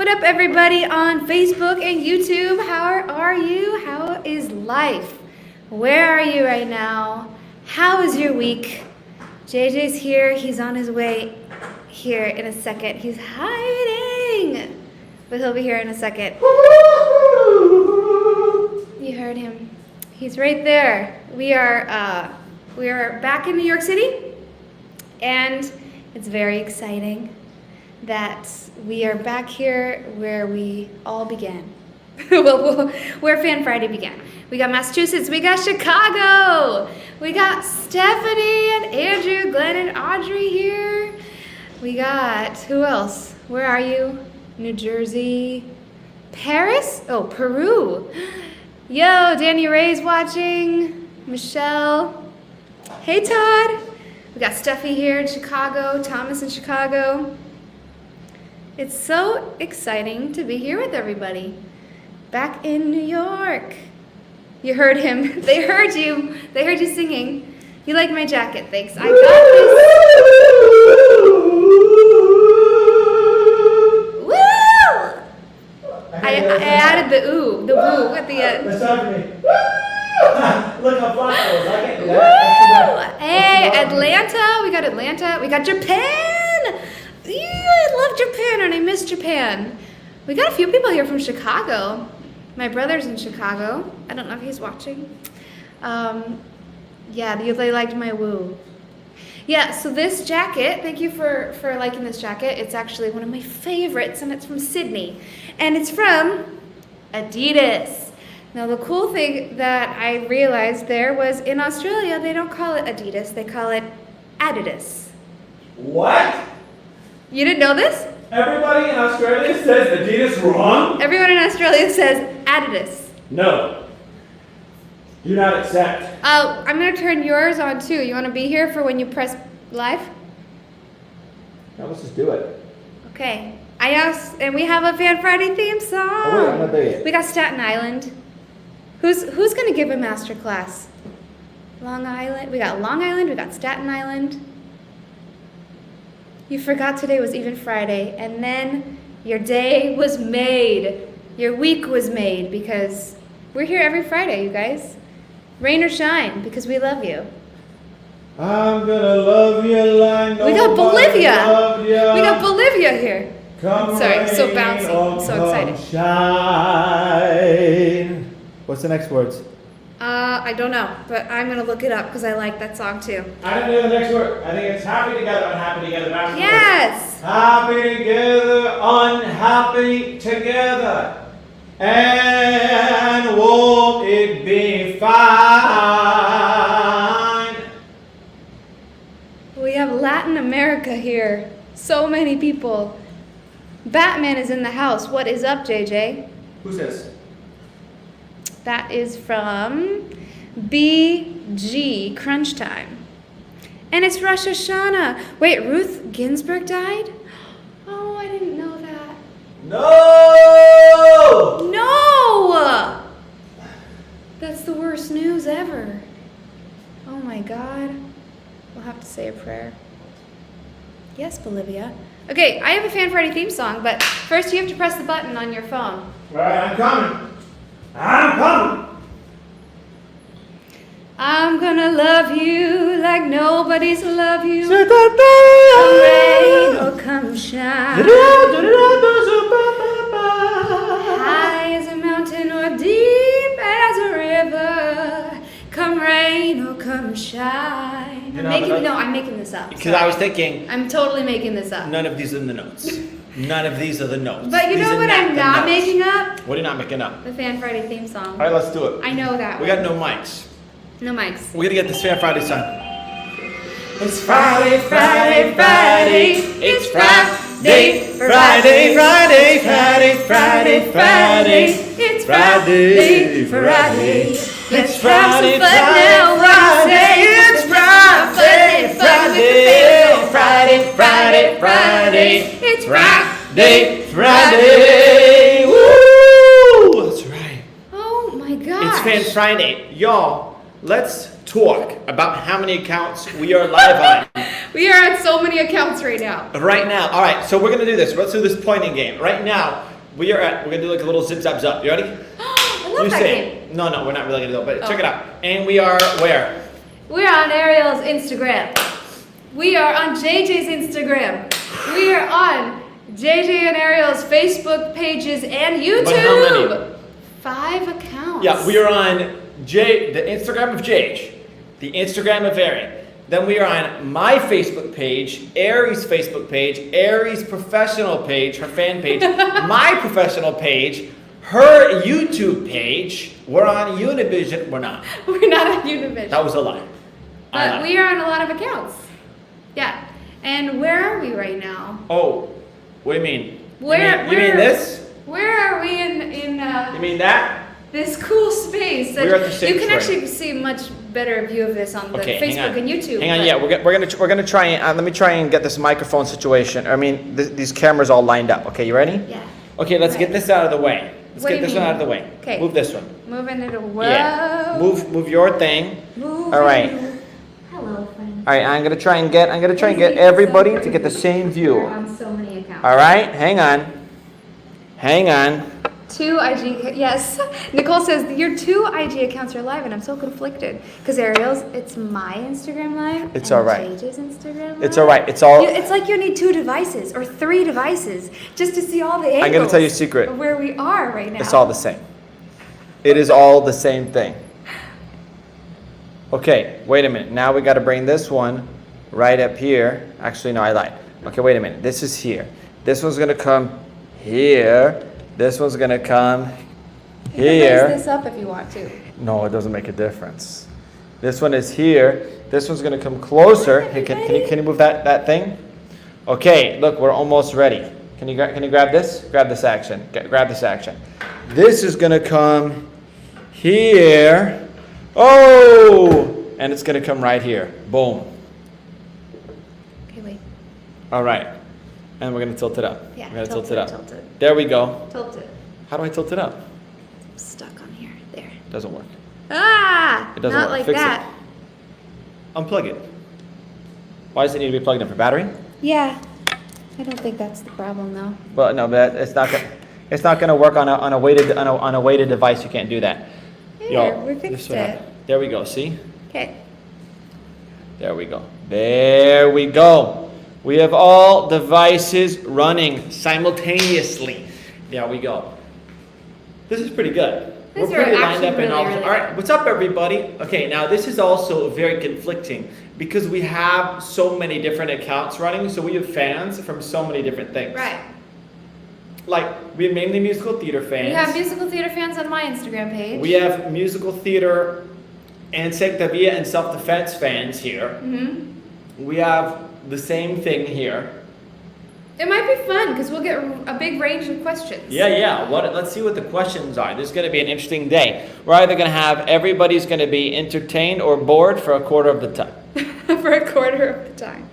What up, everybody on Facebook and YouTube? How are you? How is life? Where are you right now? How is your week? JJ's here. He's on his way here in a second. He's hiding, but he'll be here in a second. You heard him. He's right there. We are back in New York City, and it's very exciting that we are back here where we all began. Where Fan Friday began. We got Massachusetts, we got Chicago, we got Stephanie and Andrew, Glenn and Audrey here. We got, who else? Where are you? New Jersey, Paris? Oh, Peru. Yo, Danny Ray's watching, Michelle. Hey, Todd. We got Steffi here in Chicago, Thomas in Chicago. It's so exciting to be here with everybody. Back in New York. You heard him. They heard you. They heard you singing. You like my jacket, thanks. I got this. Woo! I added the ooh, the woo at the end. That's not for me. Look how flat I was. I can't do that. Hey, Atlanta. We got Atlanta. We got Japan. Yeah, I love Japan and I miss Japan. We got a few people here from Chicago. My brother's in Chicago. I don't know if he's watching. Yeah, they liked my woo. Yeah, so this jacket, thank you for liking this jacket. It's actually one of my favorites, and it's from Sydney. And it's from Adidas. Now, the cool thing that I realized there was in Australia, they don't call it Adidas, they call it Adidas. What? You didn't know this? Everybody in Australia says Adidas wrong? Everyone in Australia says Adidas. No. Do not accept. Oh, I'm going to turn yours on too. You want to be here for when you press live? Now let's just do it. Okay. I asked, and we have a Fan Friday theme song. Oh wait, I'm not there yet. We got Staten Island. Who's going to give a master class? Long Island. We got Long Island. We got Staten Island. You forgot today was even Friday, and then your day was made. Your week was made because we're here every Friday, you guys. Rain or shine, because we love you. I'm gonna love you like We got Bolivia. Loved ya. We got Bolivia here. Come Sorry, so rain bouncy. or I'm so come excited. Shine. What's the next words? I don't know, but I'm gonna look it up because I like that song too. I don't know the next word. I think it's happy together, unhappy together. That's Yes! happy together, unhappy together. And won't it be fine? We have Latin America here. So many people. Batman is in the house. What is up, JJ? Who's this? That is from BG Crunch Time. And it's Rosh Hashanah. Wait, Ruth Ginsburg died? Oh, I didn't know that. No! No! That's the worst news ever. Oh my God. We'll have to say a prayer. Yes, Bolivia. Okay, I have a Fan Friday theme song, but first you have to press the button on your phone. All right, I'm coming. I'm coming. I'm gonna love you like nobody's love you. Come rain or come shine. High as a mountain or deep as a river. Come rain or come shine. I'm making this up. Because I was thinking, I'm totally making this up. none of these are in the notes. None of these are the notes. But you These know are what I'm the not notes. making up? What are you not making up? The Fan Friday theme song. All right, let's do it. I know that We one. got no mics. No mics. We're gonna get this Fan Friday song. It's Friday, Friday, Friday. It's Friday, Friday, Friday, Friday, Friday, Friday. It's Friday, Friday. It's Let's have some Friday, fun now. Friday, It's Friday, Friday, Friday, Friday. It's Friday, Friday. Woo! That's right. Oh my gosh. It's Fan Friday. Y'all, let's talk about how many accounts we are live on. We are on so many accounts right now. Right now. All right, so we're going to do this. Let's do this pointing game. Right now, We're gonna do like a little zip zap zap. You ready? I love You that say game. it. No, we're not really gonna do it, but check Oh. it out. And we are where? We're on Arielle's Instagram. We are on JJ's Instagram. We are on JJ and Arielle's Facebook pages and YouTube. But how many? 5 accounts. Yeah, we are on the Instagram of Jage, the Instagram of Ariel. Then we are on my Facebook page, Ari's Facebook page, Ari's professional page, her fan page, my professional page, her YouTube page. We're on Univision. We're not. We're not on Univision. That was a lie. I But lied. we are on a lot of accounts. Yeah. And where are we right now? Oh, what do you mean? Where- You mean where- this? Where are we in You mean that? this cool space? We're at the same You can frame. actually see a much better view of this on the Okay, hang Facebook on. and YouTube. Hang on, but- yeah, we're gonna try and let me try and get this microphone situation. I mean, these cameras all lined up. Okay, you ready? Yeah. Okay, let's get Right. this out of the way. Let's What do get you this one mean? out of the way. Okay. Move this one. Moving it away. Yeah. Move your thing. Moving All right. it- Hello, friends. All right, I'm gonna try and get everybody to get the same view. We're on so many accounts. All right, hang on. Hang on. 2 IG, yes. Nicole says your 2 IG accounts are live, and I'm so conflicted because Ariel's, it's my Instagram live. It's and all right. JJ's Instagram live. It's all right. It's all. It's like you need 2 devices or 3 devices just to see all the angles. I'm gonna tell you a secret. Of where we are right now. It's all the same. It is all the same thing. Okay, wait a minute. Now we got to bring this one right up here. Actually, no, I lied. Okay, wait a minute. This is here. This one's gonna come here. This one's gonna come You can here. raise this up if you want to. No, it doesn't make a difference. This one is here. This one's gonna come closer. Hey, can you move that thing? Okay, look, we're almost ready. Can you grab this? Grab this action. Grab this action. This is gonna come here. Oh, and it's gonna come right here. Boom. Okay, wait. All right, and we're gonna tilt it up. Yeah, we're gonna tilt tilt it up. tilt it. There we go. Tilt it. How do I tilt it up? I'm stuck on here. There. Doesn't work. Ah! It doesn't Not work. like Fix it. that. Unplug it. Why does it need to be plugged in for battery? Yeah. I don't think that's the problem though. Well, no, but it's not gonna work on a weighted device. You can't do that. Here, we this fixed is what it. happened. There we go. See? Okay. There we go. There we go. We have all devices running simultaneously. There we go. This is pretty good. These We're are pretty lined actually up and really, all. really All right, what's up, everybody? Okay, now this is also very conflicting because we have so many different accounts running. So we have fans from so many different things. Right. Like we have mainly musical theater fans. We have musical theater fans on my Instagram page. We have musical theater and Sectavia and self-defense fans here. Mm-hmm. We have the same thing here. It might be fun because we'll get a big range of questions. Yeah. Let's see what the questions are. This is going to be an interesting day. We're either going to have everybody's going to be entertained or bored for a quarter of the time. For a quarter of the time.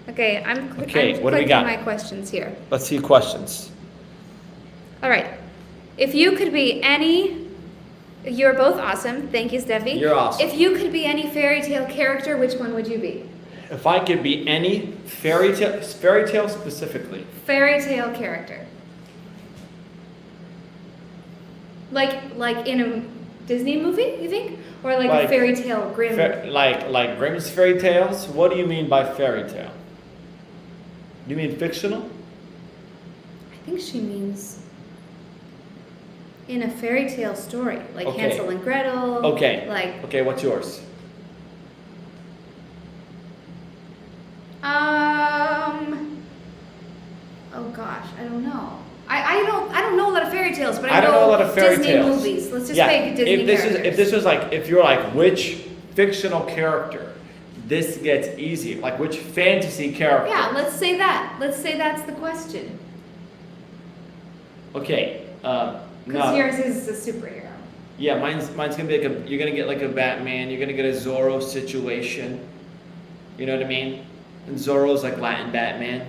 Okay, I'm Okay, what do we clicking got? my questions here. Let's see questions. All right. If you could be any, you're both awesome. Thank you, Steffi. You're awesome. If you could be any fairy tale character, which one would you be? If I could be any fairy tale specifically. Fairy tale character. Like in a Disney movie, you think? Or like a fairy tale Grimm? Like Grimm's fairy tales? What do you mean by fairy tale? You mean fictional? I think she means in a fairy tale story, like Okay. Hansel and Gretel. Okay. Like Okay, what's yours? Oh gosh, I don't know. I don't know a lot of fairy tales, but I don't know a lot of fairy Disney tales. movies. Let's just Yeah, make Disney if this characters. is if this was like if you're like which fictional character, this gets easy. Like which fantasy character? Yeah, let's say that. Let's say that's the question. Okay. Because No. yours is a superhero. Yeah, mine's gonna be like you're gonna get like a Batman. You're gonna get a Zorro situation. You know what I mean? And Zorro's like Latin Batman.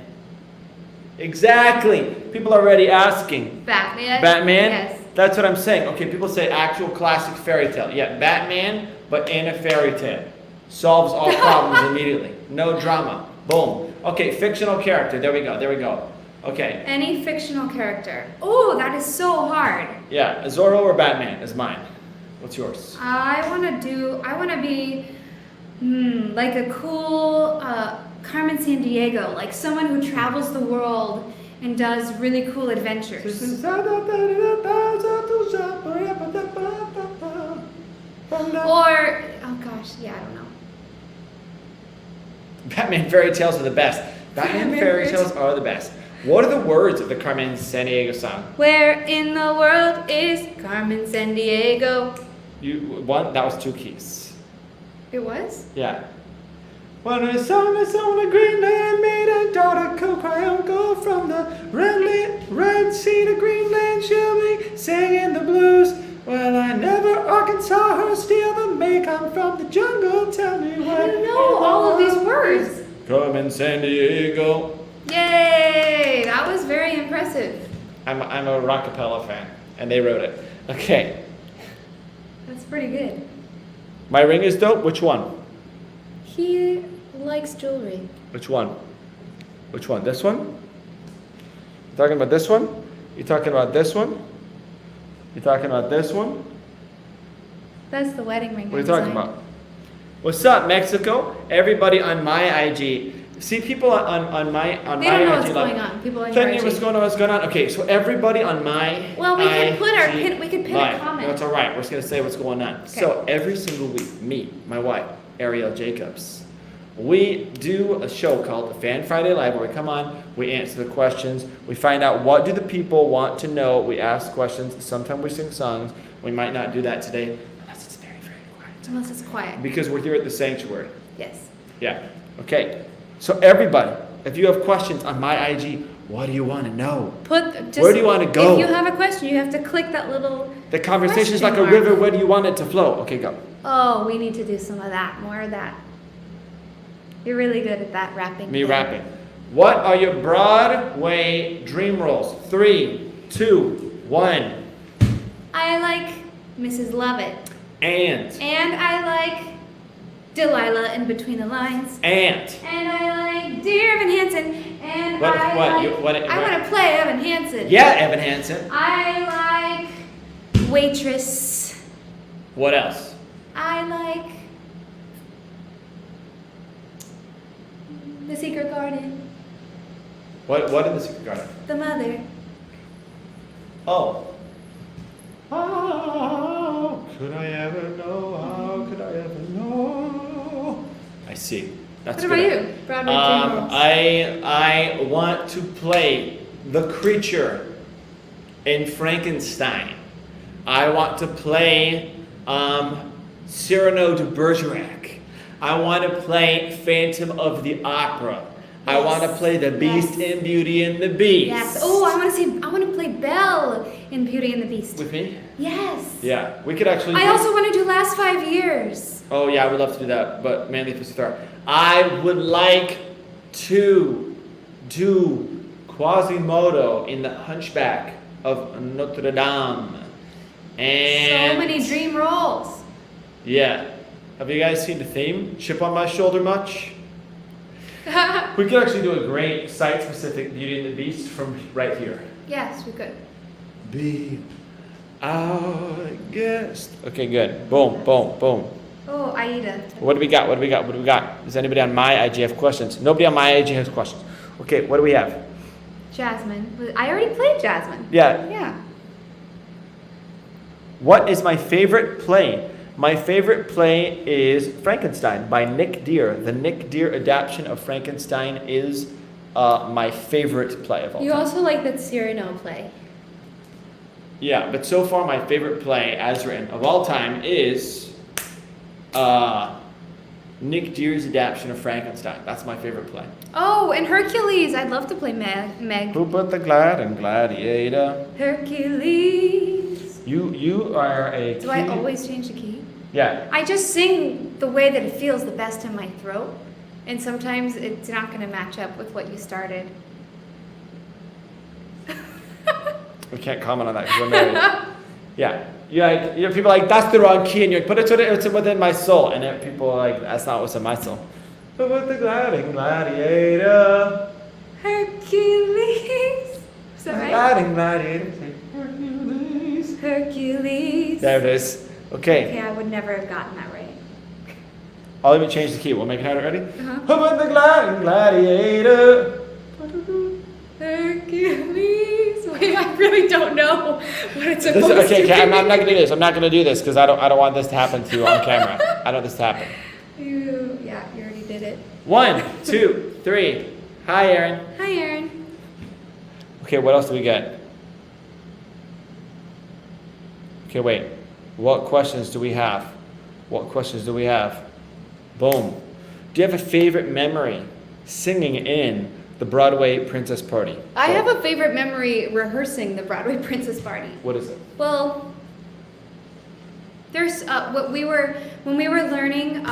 Exactly. People are already asking. Batman. Batman? Yes. That's what I'm saying. Okay, people say actual classic fairy tale. Yeah, Batman, but in a fairy tale. Solves all problems immediately. No drama. Boom. Okay, fictional character. There we go. Okay. Any fictional character. Oh, that is so hard. Yeah, Zorro or Batman is mine. What's yours? I want to be like a cool Carmen Sandiego, like someone who travels the world and does really cool adventures. Or, oh gosh, yeah, I don't know. Batman fairy tales are the best. Batman fairy tales are the best. What are the words of the Carmen Sandiego song? Where in the world is Carmen Sandiego? That was 2 keys. It was? Yeah. When the sun is on the green land, made a daughter cry uncle from the red sea to Greenland, she'll be singing the blues. Well, I never saw her steal the may come from the jungle. Tell me what. I don't know all of these words. Carmen Sandiego. Yay! That was very impressive. I'm a rockapella fan, and they wrote it. Okay. That's pretty good. My ring is dope. Which one? He likes jewelry. Which one? Which one? This one? You talking about this one? You talking about this one? You talking about this one? That's the wedding ring. What are you talking about? What's up, Mexico? Everybody on my IG. See people on my They don't IG. know what's going on. People on your Tell me IG. what's going on. What's going on? Okay, so everybody on my Well, we can put our IG we could pin live. a comment. That's all right. We're just gonna say what's going on. So every single week, me, my wife, Arielle Jacobs, we do a show called Fan Friday Live where we come on, we answer the questions, we find out what do the people want to know. We ask questions. Sometimes we sing songs. We might not do that today unless it's very, very quiet. Unless it's quiet. Because we're here at the sanctuary. Yes. Yeah. Okay. So everybody, if you have questions on my IG, what do you want to know? Where do you want to go? If you have a question, you have to click that little. The conversation is like a question river. mark. Where do you want it to flow? Okay, go. Oh, we need to do some of that. More of that. You're really good at that rapping. Me thing. rapping. What are your Broadway dream roles? 3, 2, 1. I like Mrs. Lovett. And I like Delilah in Between the Lines. And I like Dear Evan Hansen. And What- I what- like, you- what- I want to play Evan Hansen. yeah, Evan Hansen. I like Waitress. What else? I like The Secret Garden. What in the Secret Garden? The Mother. Oh. How could I ever know? How could I ever know? I see. That's What about good. you? Broadway dream roles. I want to play the creature in Frankenstein. I want to play Cyrano de Bergerac. I want to play Phantom of the Opera. I Yes. want to play the Beast in Beauty and the Beast. Yes. Oh, I want to play Belle in Beauty and the Beast. With me? Yes. Yeah, we could actually. I also want to do Last 5 Years. Oh yeah, I would love to do that, but Manly Pussy Thrower. I would like to do Quasimodo in the Hunchback of Notre Dame. And So many dream roles. yeah. Have you guys seen the theme? Chip on My Shoulder much? We could actually do a great site-specific Beauty and the Beast from right here. Yes, we could. Be our guest. Okay, good. Boom, boom, boom. Oh, Aida. What do we got? What do we got? What do we got? Does anybody on my IG have questions? Nobody on my IG has questions. Okay, what do we have? Jasmine. I already played Jasmine. Yeah. Yeah. What is my favorite play? My favorite play is Frankenstein by Nick Dear. The Nick Dear adaptation of Frankenstein is my favorite play of all You time. also like that Cyrano play. Yeah, but so far my favorite play as written of all time is Nick Dear's adaptation of Frankenstein. That's my favorite play. Oh, and Hercules. I'd love to play Meg. Who put the glad in Gladiator? Hercules. You are a Do I key- always change the key? Yeah. I just sing the way that it feels the best in my throat. And sometimes it's not going to match up with what you started. We can't comment on that because we're married. Yeah. People are like, that's the wrong key. And you're like, but it's within my soul. And then people are like, that's not what's in my soul. Who put the glad in Gladiator? Hercules. gliding gladiator. Hercules. Hercules. There it is. Okay. Okay, I would never have gotten that right. I'll even change the key. We'll make it out ready. Uh-huh. How about the gliding gladiator? Hercules. Wait, I really don't know what it's supposed to Okay, be. I'm not gonna do this. I'm not gonna do this because I don't want this to happen to you on camera. I don't want this to happen. You already did it. 1, 2, 3. Hi, Aaron. Hi, Aaron. Okay, what else do we get? Okay, wait. What questions do we have? What questions do we have? Boom. Do you have a favorite memory singing in the Broadway Princess Party? I have a favorite memory rehearsing the Broadway Princess Party. What is it? Well, there's when we were learning.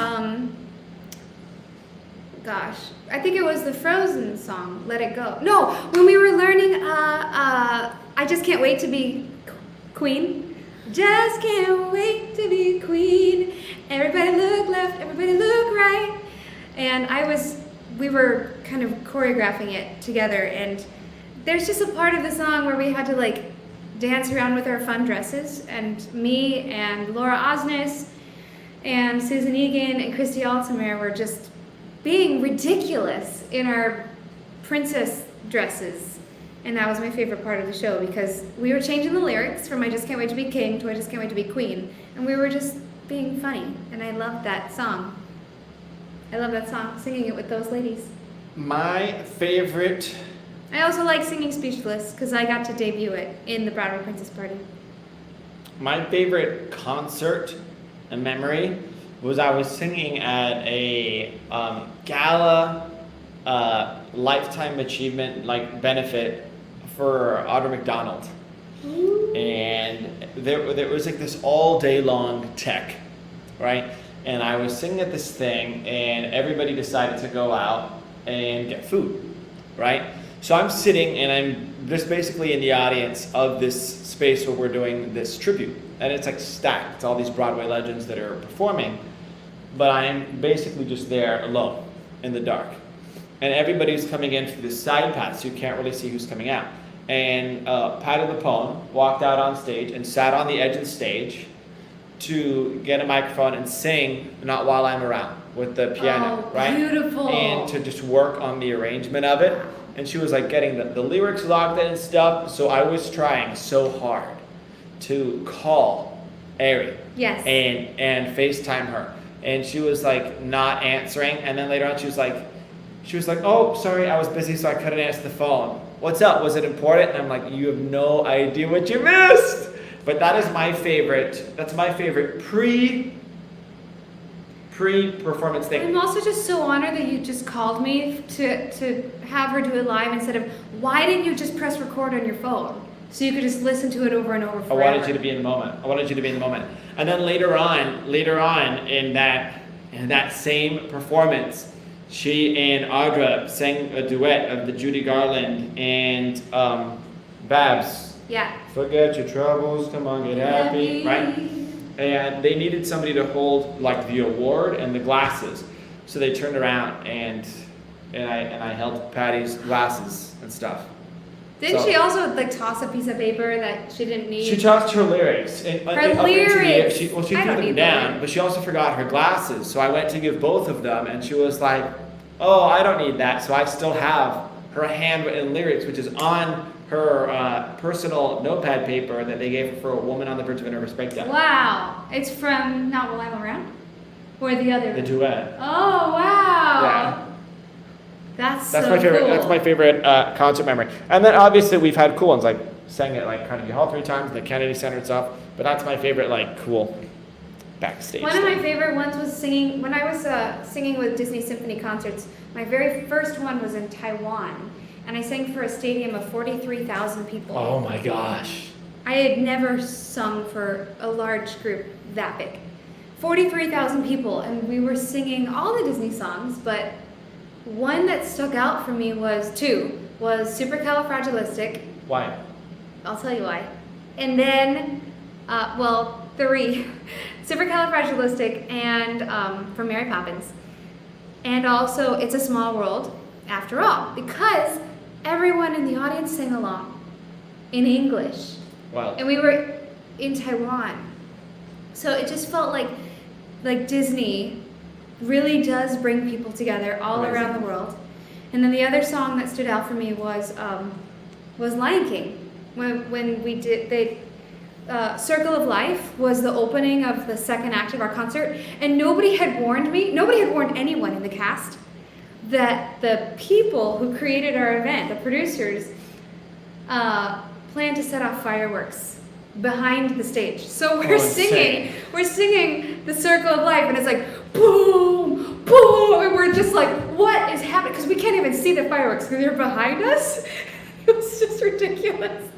Gosh, I think it was the Frozen song, "Let It Go." No, when we were learning, I just can't wait to be queen. Just can't wait to be queen. Everybody look left, everybody look right. And we were kind of choreographing it together, and there's just a part of the song where we had to like dance around with our fun dresses, and me and Laura Osnes and Susan Egan and Christy Altamere were just being ridiculous in our princess dresses. And that was my favorite part of the show because we were changing the lyrics from I just can't wait to be king to I just can't wait to be queen. And we were just being funny. And I loved that song. I love that song, singing it with those ladies. My favorite. I also like singing Speechless because I got to debut it in the Broadway Princess Party. My favorite concert and memory was I was singing at a gala lifetime achievement benefit for Audra McDonald. Ooh. And there was like this all day long tech, right? And I was singing at this thing and everybody decided to go out and get food, right? So I'm sitting and I'm just basically in the audience of this space where we're doing this tribute. And it's like stacked. It's all these Broadway legends that are performing. But I'm basically just there alone in the dark. And everybody's coming in through this side path, so you can't really see who's coming out. And Patty LuPone walked out on stage and sat on the edge of the stage to get a microphone and sing Not While I'm Around with the piano, Oh, right? beautiful. And to just work on the arrangement of it. And she was like getting the lyrics locked in and stuff. So I was trying so hard to call Ari. Yes. And FaceTime her. And she was like not answering. And then later on she was like, oh, sorry, I was busy, so I couldn't answer the phone. What's up? Was it important? And I'm like, you have no idea what you missed. But that is my favorite. That's my favorite pre-performance thing. I'm also just so honored that you just called me to have her do it live instead of, why didn't you just press record on your phone? So you could just listen to it over and over forever. I wanted you to be in the moment. And then later on in that same performance, she and Audra sang a duet of the Judy Garland and Babs. Yeah. Forget your troubles, come on, get happy, right? And they needed somebody to hold like the award and the glasses. So they turned around and I held Patty's glasses and stuff. Didn't she also like toss a piece of paper that she didn't need? She tossed her lyrics. Her lyrics. She I threw don't them need down, them. but she also forgot her glasses. So I went to give both of them, and she was like, "Oh, I don't need that." So I still have her handwritten lyrics, which is on her personal notepad paper that they gave her for A Woman on the Bridge of a Nervous Breakdown. Wow. It's from Not While I'm Around? Or the other? The duet. Oh, wow. Yeah. That's That's so my favorite. cool. That's my favorite concert memory. And then obviously we've had cool ones like sang at like Carnegie Hall 3 times, the Kennedy Center and stuff. But that's my favorite like cool backstage. One of thing. my favorite ones was singing when I was singing with Disney Symphony concerts. My very first one was in Taiwan, and I sang for a stadium of 43,000 people. Oh my gosh. I had never sung for a large group that big. 43,000 people, and we were singing all the Disney songs, but one that stuck out for me was Supercalifragilistic. Why? I'll tell you why. And then, three. Supercalifragilistic and from Mary Poppins. And also, It's a Small World, After All, because everyone in the audience sang along. in English. Wow. And we were in Taiwan. So it just felt like Disney really does bring people together all Amazing. around the world. And then the other song that stood out for me was Lion King. When we did Circle of Life was the opening of the second act of our concert, and nobody had warned anyone in the cast that the people who created our event, the producers, planned to set off fireworks behind the stage. So we're singing the Circle of Life, and it's like boom, boom, and we're just like, what is happening? Because we can't even see the fireworks because they're behind us. It was just ridiculous.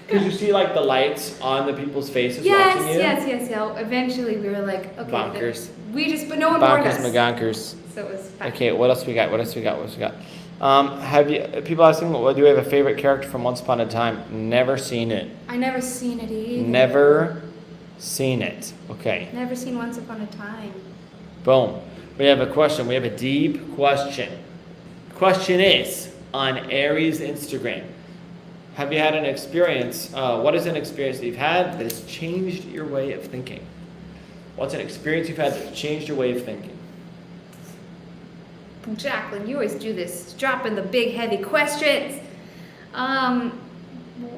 Because you see like the lights on the people's faces watching you. Yes. So eventually we were like, okay, bonkers. But no one warned us. Bonkers, So it was fine. Okay, what else we got? Have you people asking, do you have a favorite character from Once Upon a Time? Never seen it. I never seen it either. Never seen it. Okay. Never seen Once Upon a Time. Boom. We have a question. We have a deep question. Question is on Aries' Instagram. Have you had an experience? What is an experience that you've had that has changed your way of thinking? What's an experience you've had that changed your way of thinking? Jacqueline, you always do this, dropping the big heavy questions.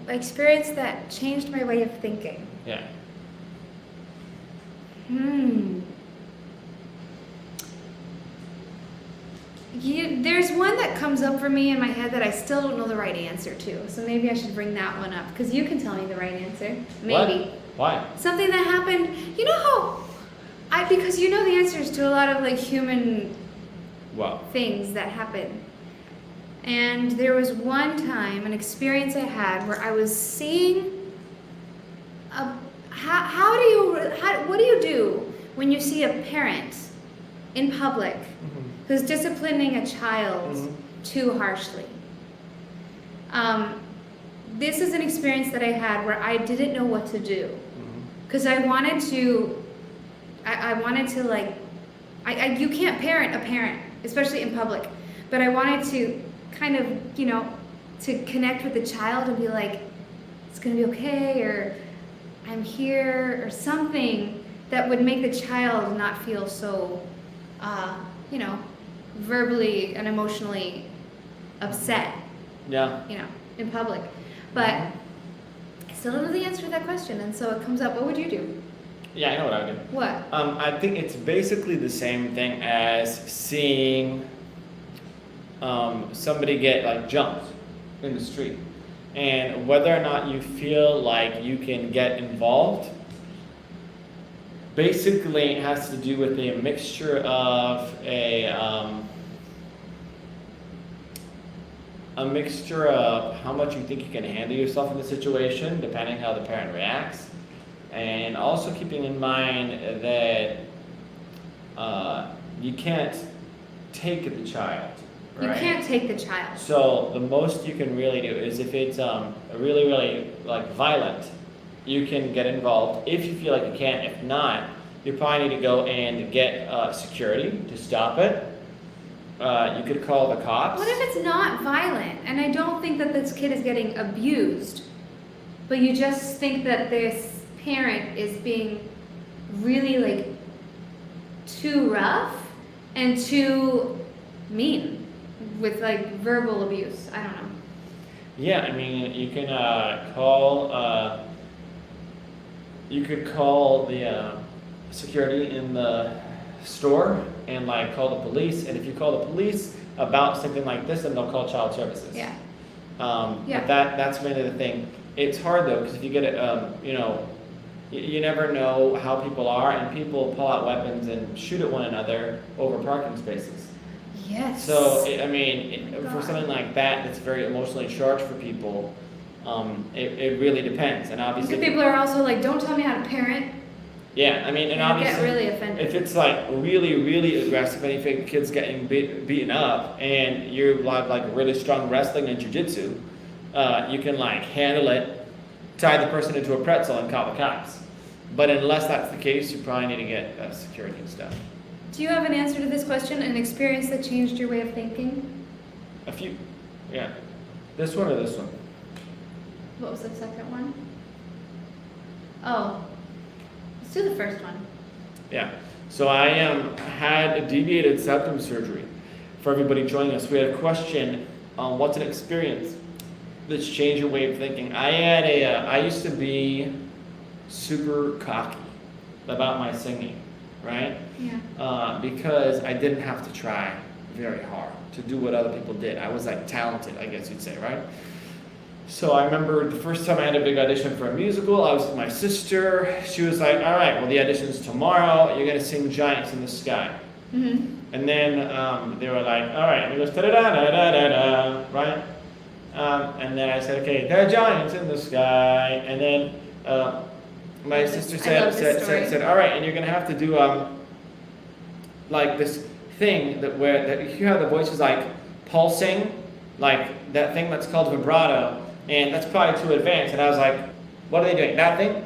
Experience that changed my way of thinking. Yeah. There's one that comes up for me in my head that I still don't know the right answer to. So maybe I should bring that one up because you can tell me the right answer. Maybe. What? Why? Something that happened. You know how because you know the answers to a lot of like human things that happen. And there was one time, an experience I had where I was seeing what do you do when you see a parent in public who's disciplining a child too harshly? This is an experience that I had where I didn't know what to do because I wanted to you can't parent a parent, especially in public, but I wanted to kind of, to connect with the child and be like, it's gonna be okay, or I'm here, or something that would make the child not feel so, verbally and emotionally upset. Yeah. In public. But I still don't know the answer to that question, and so it comes up, what would you do? Yeah, I know what I would do. What? I think it's basically the same thing as seeing somebody get like jumped in the street, and whether or not you feel like you can get involved. Basically, it has to do with a mixture of a mixture of how much you think you can handle yourself in the situation, depending how the parent reacts, and also keeping in mind that you can't take the child. Right? You can't take the child. So the most you can really do is if it's really, really like violent, you can get involved if you feel like you can. If not, you probably need to go and get security to stop it. You could call the cops. What if it's not violent and I don't think that this kid is getting abused, but you just think that this parent is being really like too rough and too mean with like verbal abuse? I don't know. Yeah, I mean, you can call. You could call the security in the store and like call the police. And if you call the police about something like this, then they'll call child services. Yeah. But that's really the thing. It's hard though, because if you get it, you never know how people are, and people pull out weapons and shoot at one another over parking spaces. Yes. So, for something like that that's very emotionally charged for people, it really depends. And obviously, because people are also like, don't tell me how to parent. Yeah, and I obviously, get really offended. if it's like really, really aggressive, and if a kid's getting beaten up, and you have like really strong wrestling and jiu-jitsu, you can like handle it, tie the person into a pretzel, and call the cops. But unless that's the case, you probably need to get security and stuff. Do you have an answer to this question? An experience that changed your way of thinking? A few, yeah. This one or this one? What was the second one? Oh, let's do the first one. Yeah. So I had a deviated septum surgery. For everybody joining us, we had a question on what's an experience that's changed your way of thinking. I used to be super cocky about my singing, right? Yeah. Because I didn't have to try very hard to do what other people did. I was like talented, I guess you'd say, right? So I remember the first time I had a big audition for a musical, I was with my sister. She was like, all right, well, the audition's tomorrow. You're going to sing Giants in the Sky. Mm-hmm. And then they were like, all right. And it goes, da-da-da-da-da-da, right? And then I said, okay, there are giants in the sky. And then my sister said, all right, and you're going to have to do like this thing that you hear the voice is like pulsing, like that thing that's called vibrato. And that's probably too advanced. And I was like, what are they doing? That thing?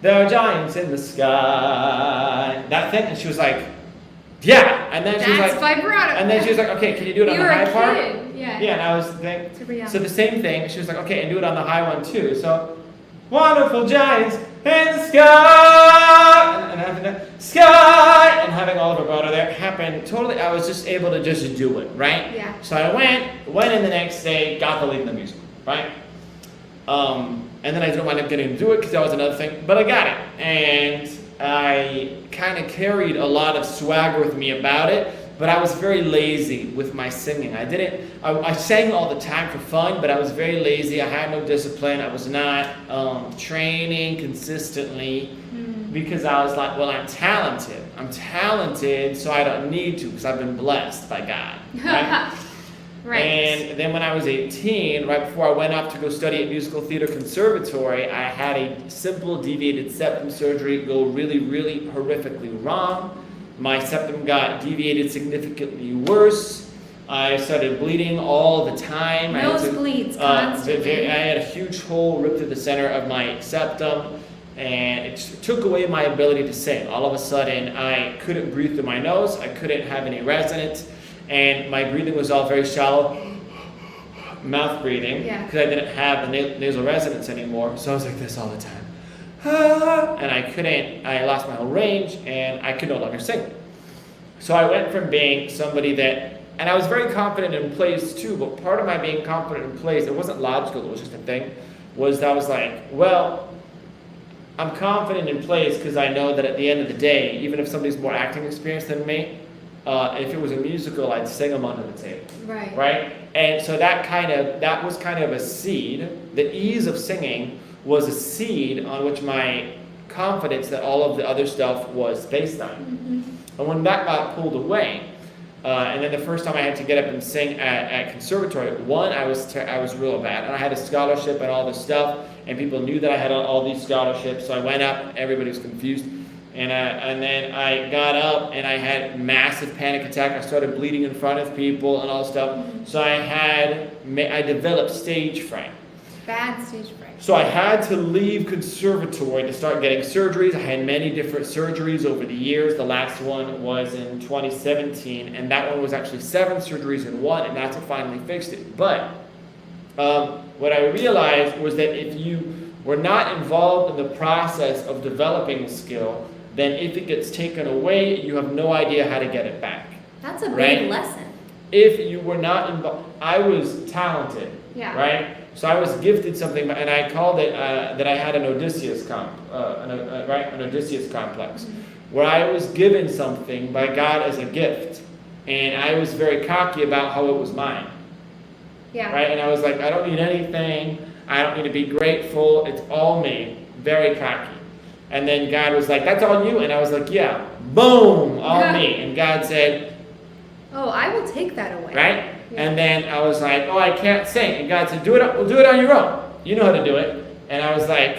There are giants in the sky. That thing? And she was like, yeah. And then she was like, vibrato. And then she was like, okay, can you do it on the high part? Yeah. Yeah, and I was thinking, so the same thing. She was like, okay, and do it on the high one too. So, wonderful giants in the sky, and having the sky, and having all the vibrato there happened totally. I was just able to just do it, right? Yeah. So I went in the next day, got the lead in the musical, right? And then I didn't wind up getting to do it because that was another thing, but I got it. And I kind of carried a lot of swagger with me about it, but I was very lazy with my singing. I sang all the time for fun, but I was very lazy. I had no discipline. I was not training consistently because I was like, well, I'm talented. I'm talented, so I don't need to because I've been blessed by God, right? Right. And then when I was 18, right before I went off to go study at Musical Theater Conservatory, I had a simple deviated septum surgery go really, really horrifically wrong. My septum got deviated significantly worse. I started bleeding all the time. Nosebleeds constantly. I had a huge hole ripped through the center of my septum, and it took away my ability to sing. All of a sudden, I couldn't breathe through my nose. I couldn't have any resonance. And my breathing was all very shallow, mouth breathing, because I didn't have the nasal resonance anymore. So I was like this all the time. And I lost my whole range, and I could no longer sing. So I went from being somebody and I was very confident in plays too, but part of my being confident in plays, it wasn't logical, it was just a thing, was I was like, well, I'm confident in plays because I know that at the end of the day, even if somebody's more acting experienced than me, if it was a musical, I'd sing them under the table. Right. Right? And so that was kind of a seed. The ease of singing was a seed on which my confidence that all of the other stuff was based on. Mm-hmm. And when that got pulled away, and then the first time I had to get up and sing at conservatory, I was real bad. And I had a scholarship and all this stuff, and people knew that I had all these scholarships. So I went up, everybody was confused. And then I got up and I had massive panic attack. I started bleeding in front of people and all this stuff. So I developed stage fright. Bad stage fright. So I had to leave conservatory to start getting surgeries. I had many different surgeries over the years. The last one was in 2017, and that one was actually 7 surgeries in one, and that's what finally fixed it. But what I realized was that if you were not involved in the process of developing a skill, then if it gets taken away, you have no idea how to get it back. That's a big lesson. If you were not involved, I was talented, right? So I was gifted something, and I called it that I had an Odysseus an Odysseus complex, where I was given something by God as a gift, and I was very cocky about how it was mine. Yeah. Right, and I was like, I don't need anything. I don't need to be grateful. It's all me. Very cocky. And then God was like, that's all you? And I was like, yeah. Boom, all me. And God said, oh, I will take that away. Right? Yeah. And then I was like, oh, I can't sing. And God said, we'll do it on your own. You know how to do it. And I was like,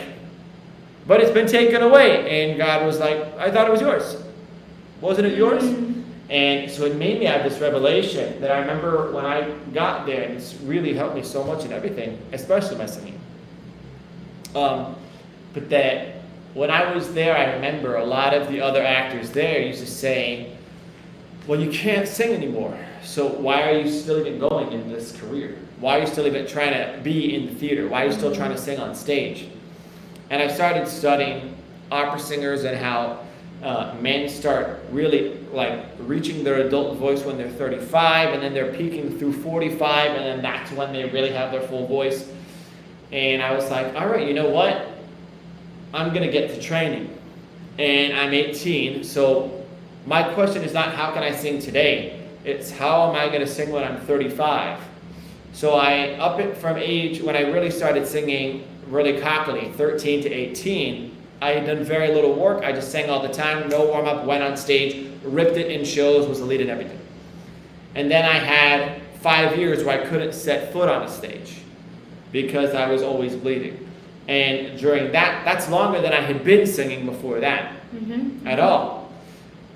but it's been taken away. And God was like, I thought it was yours. Wasn't it yours? And so it made me have this revelation that I remember when I got there, and it's really helped me so much in everything, especially my singing. But that when I was there, I remember a lot of the other actors there used to say, well, you can't sing anymore. so why are you still even going in this career? Why are you still even trying to be in the theater? Why are you still trying to sing on stage? And I started studying opera singers and how men start really like reaching their adult voice when they're 35, and then they're peaking through 45, and then that's when they really have their full voice. And I was like, all right, you know what? I'm gonna get to training. And I'm 18, so my question is not how can I sing today? It's how am I gonna sing when I'm 35? So I up it from age, when I really started singing really cockily, 13 to 18, I had done very little work. I just sang all the time, no warm-up, went on stage, ripped it in shows, was the lead in everything. And then I had 5 years where I couldn't set foot on a stage because I was always bleeding. And during that's longer than I had been singing before that at all.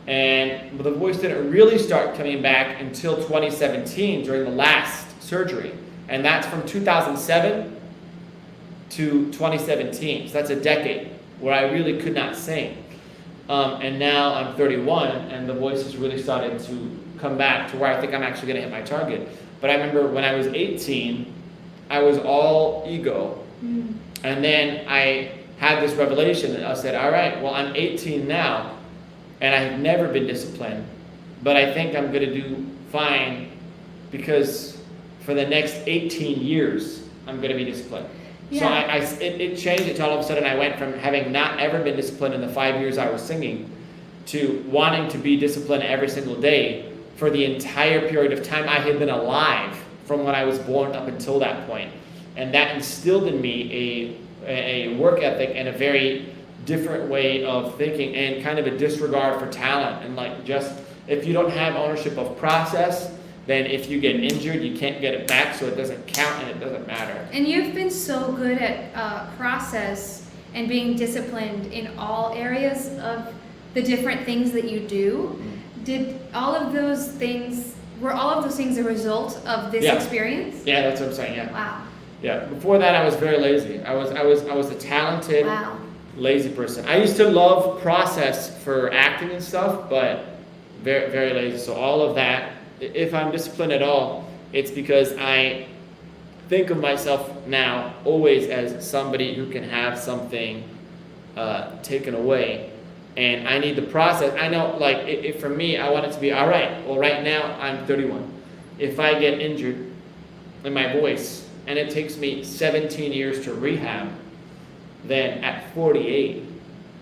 And the voice didn't really start coming back until 2017 during the last surgery. And that's from 2007 to 2017. So that's a decade where I really could not sing. And now I'm 31 and the voice has really started to come back to where I think I'm actually going to hit my target. But I remember when I was 18, I was all ego. And then I had this revelation and I said, all right, well, I'm 18 now and I have never been disciplined, but I think I'm going to do fine because for the next 18 years, I'm going to be disciplined. Yeah. So it changed it to all of a sudden I went from having not ever been disciplined in the 5 years I was singing to wanting to be disciplined every single day for the entire period of time I had been alive from when I was born up until that point. And that instilled in me a work ethic and a very different way of thinking and kind of a disregard for talent. And like just, if you don't have ownership of process, then if you get injured, you can't get it back, so it doesn't count and it doesn't matter. And you've been so good at process and being disciplined in all areas of the different things that you do. Did all of those things, were all of those things a result of this experience? Yeah, that's what I'm saying, yeah. Wow. Yeah, before that I was very lazy. I was a talented, lazy person. I used to love process for acting and stuff, but very, very lazy. So all of that, if I'm disciplined at all, it's because I think of myself now always as somebody who can have something taken away. And I need the process. I know, like, for me, I want it to be, all right, well, right now I'm 31. If I get injured in my voice, and it takes me 17 years to rehab, then at 48,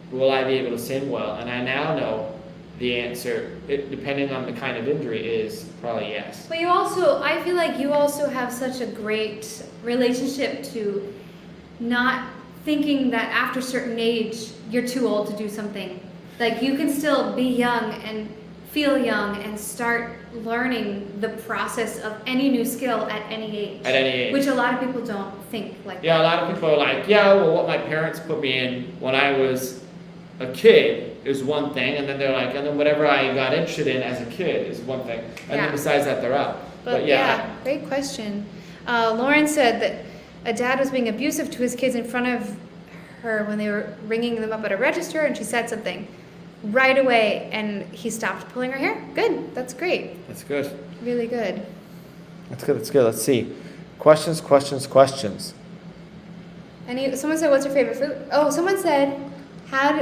will I be able to sing well? And I now know the answer, depending on the kind of injury, is probably yes. But you also, I feel like you also have such a great relationship to not thinking that after a certain age, you're too old to do something. Like, you can still be young and feel young and start learning the process of any new skill at any age. At any age. Which a lot of people don't think like that. Yeah, a lot of people are like, yeah, well, what my parents put me in when I was a kid is one thing, and then they're like, and then whatever I got interested in as a kid is one thing. And then besides that, they're out. But yeah, great question. Lauren said that a dad was being abusive to his kids in front of her when they were ringing them up at a register, and she said something right away, and he stopped pulling her hair. Good. That's great. That's good. Really good. That's good. That's good. Let's see. Questions. Someone said, what's your favorite food? Oh, someone said,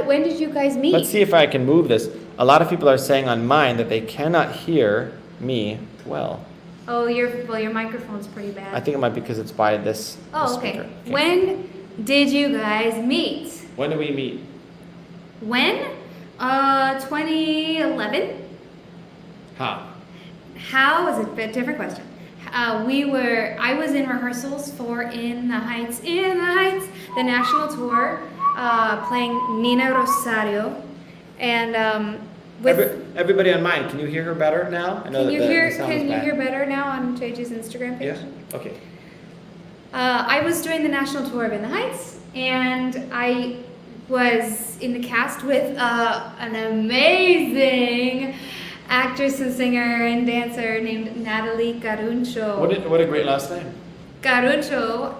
when did you guys meet? Let's see if I can move this. A lot of people are saying on mine that they cannot hear me well. Oh, your microphone's pretty bad. I think it might be because it's by this speaker. Okay. When did you guys meet? When did we meet? When? 2011. How is it? A different question. I was in rehearsals for In the Heights, the national tour, playing Nina Rosario, and everybody on mine. Can you hear her better now? I know can you hear better now on JJ's Instagram page? Yeah. Okay. I was doing the national tour of In the Heights, and I was in the cast with an amazing actress and singer and dancer named Natalie Caruncho. What a great last name. Caruncho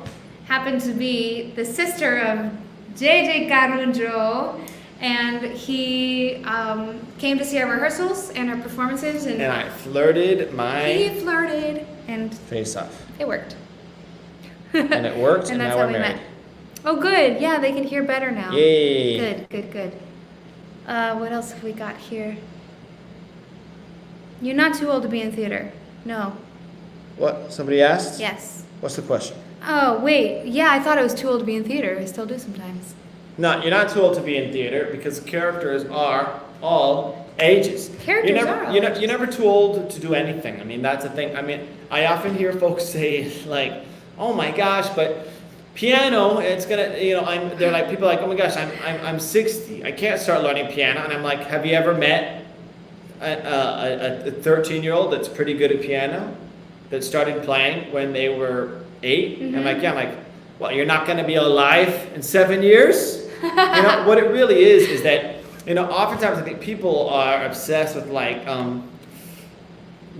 happened to be the sister of JJ Caruncho, and he came to see our rehearsals and our performances, and I flirted he my flirted, and face off. it worked. And it worked, and that's now how we're we married. met. Oh, good. Yeah, they can hear better now. Yay. Good. What else have we got here? You're not too old to be in theater. No. What? Somebody asked? Yes. What's the question? Oh, wait. Yeah, I thought I was too old to be in theater. I still do sometimes. No, you're not too old to be in theater because characters are all ages. Characters are all ages. You're never too old to do anything. I mean, that's the thing. I mean, I often hear folks say, like, oh my gosh, but piano, it's gonna, they're like, people are like, oh my gosh, I'm 60. I can't start learning piano. And I'm like, have you ever met a 13-year-old that's pretty good at piano that started playing when they were 8? Mm-hmm. I'm like, well, you're not going to be alive in 7 years? What it really is that, oftentimes I think people are obsessed with like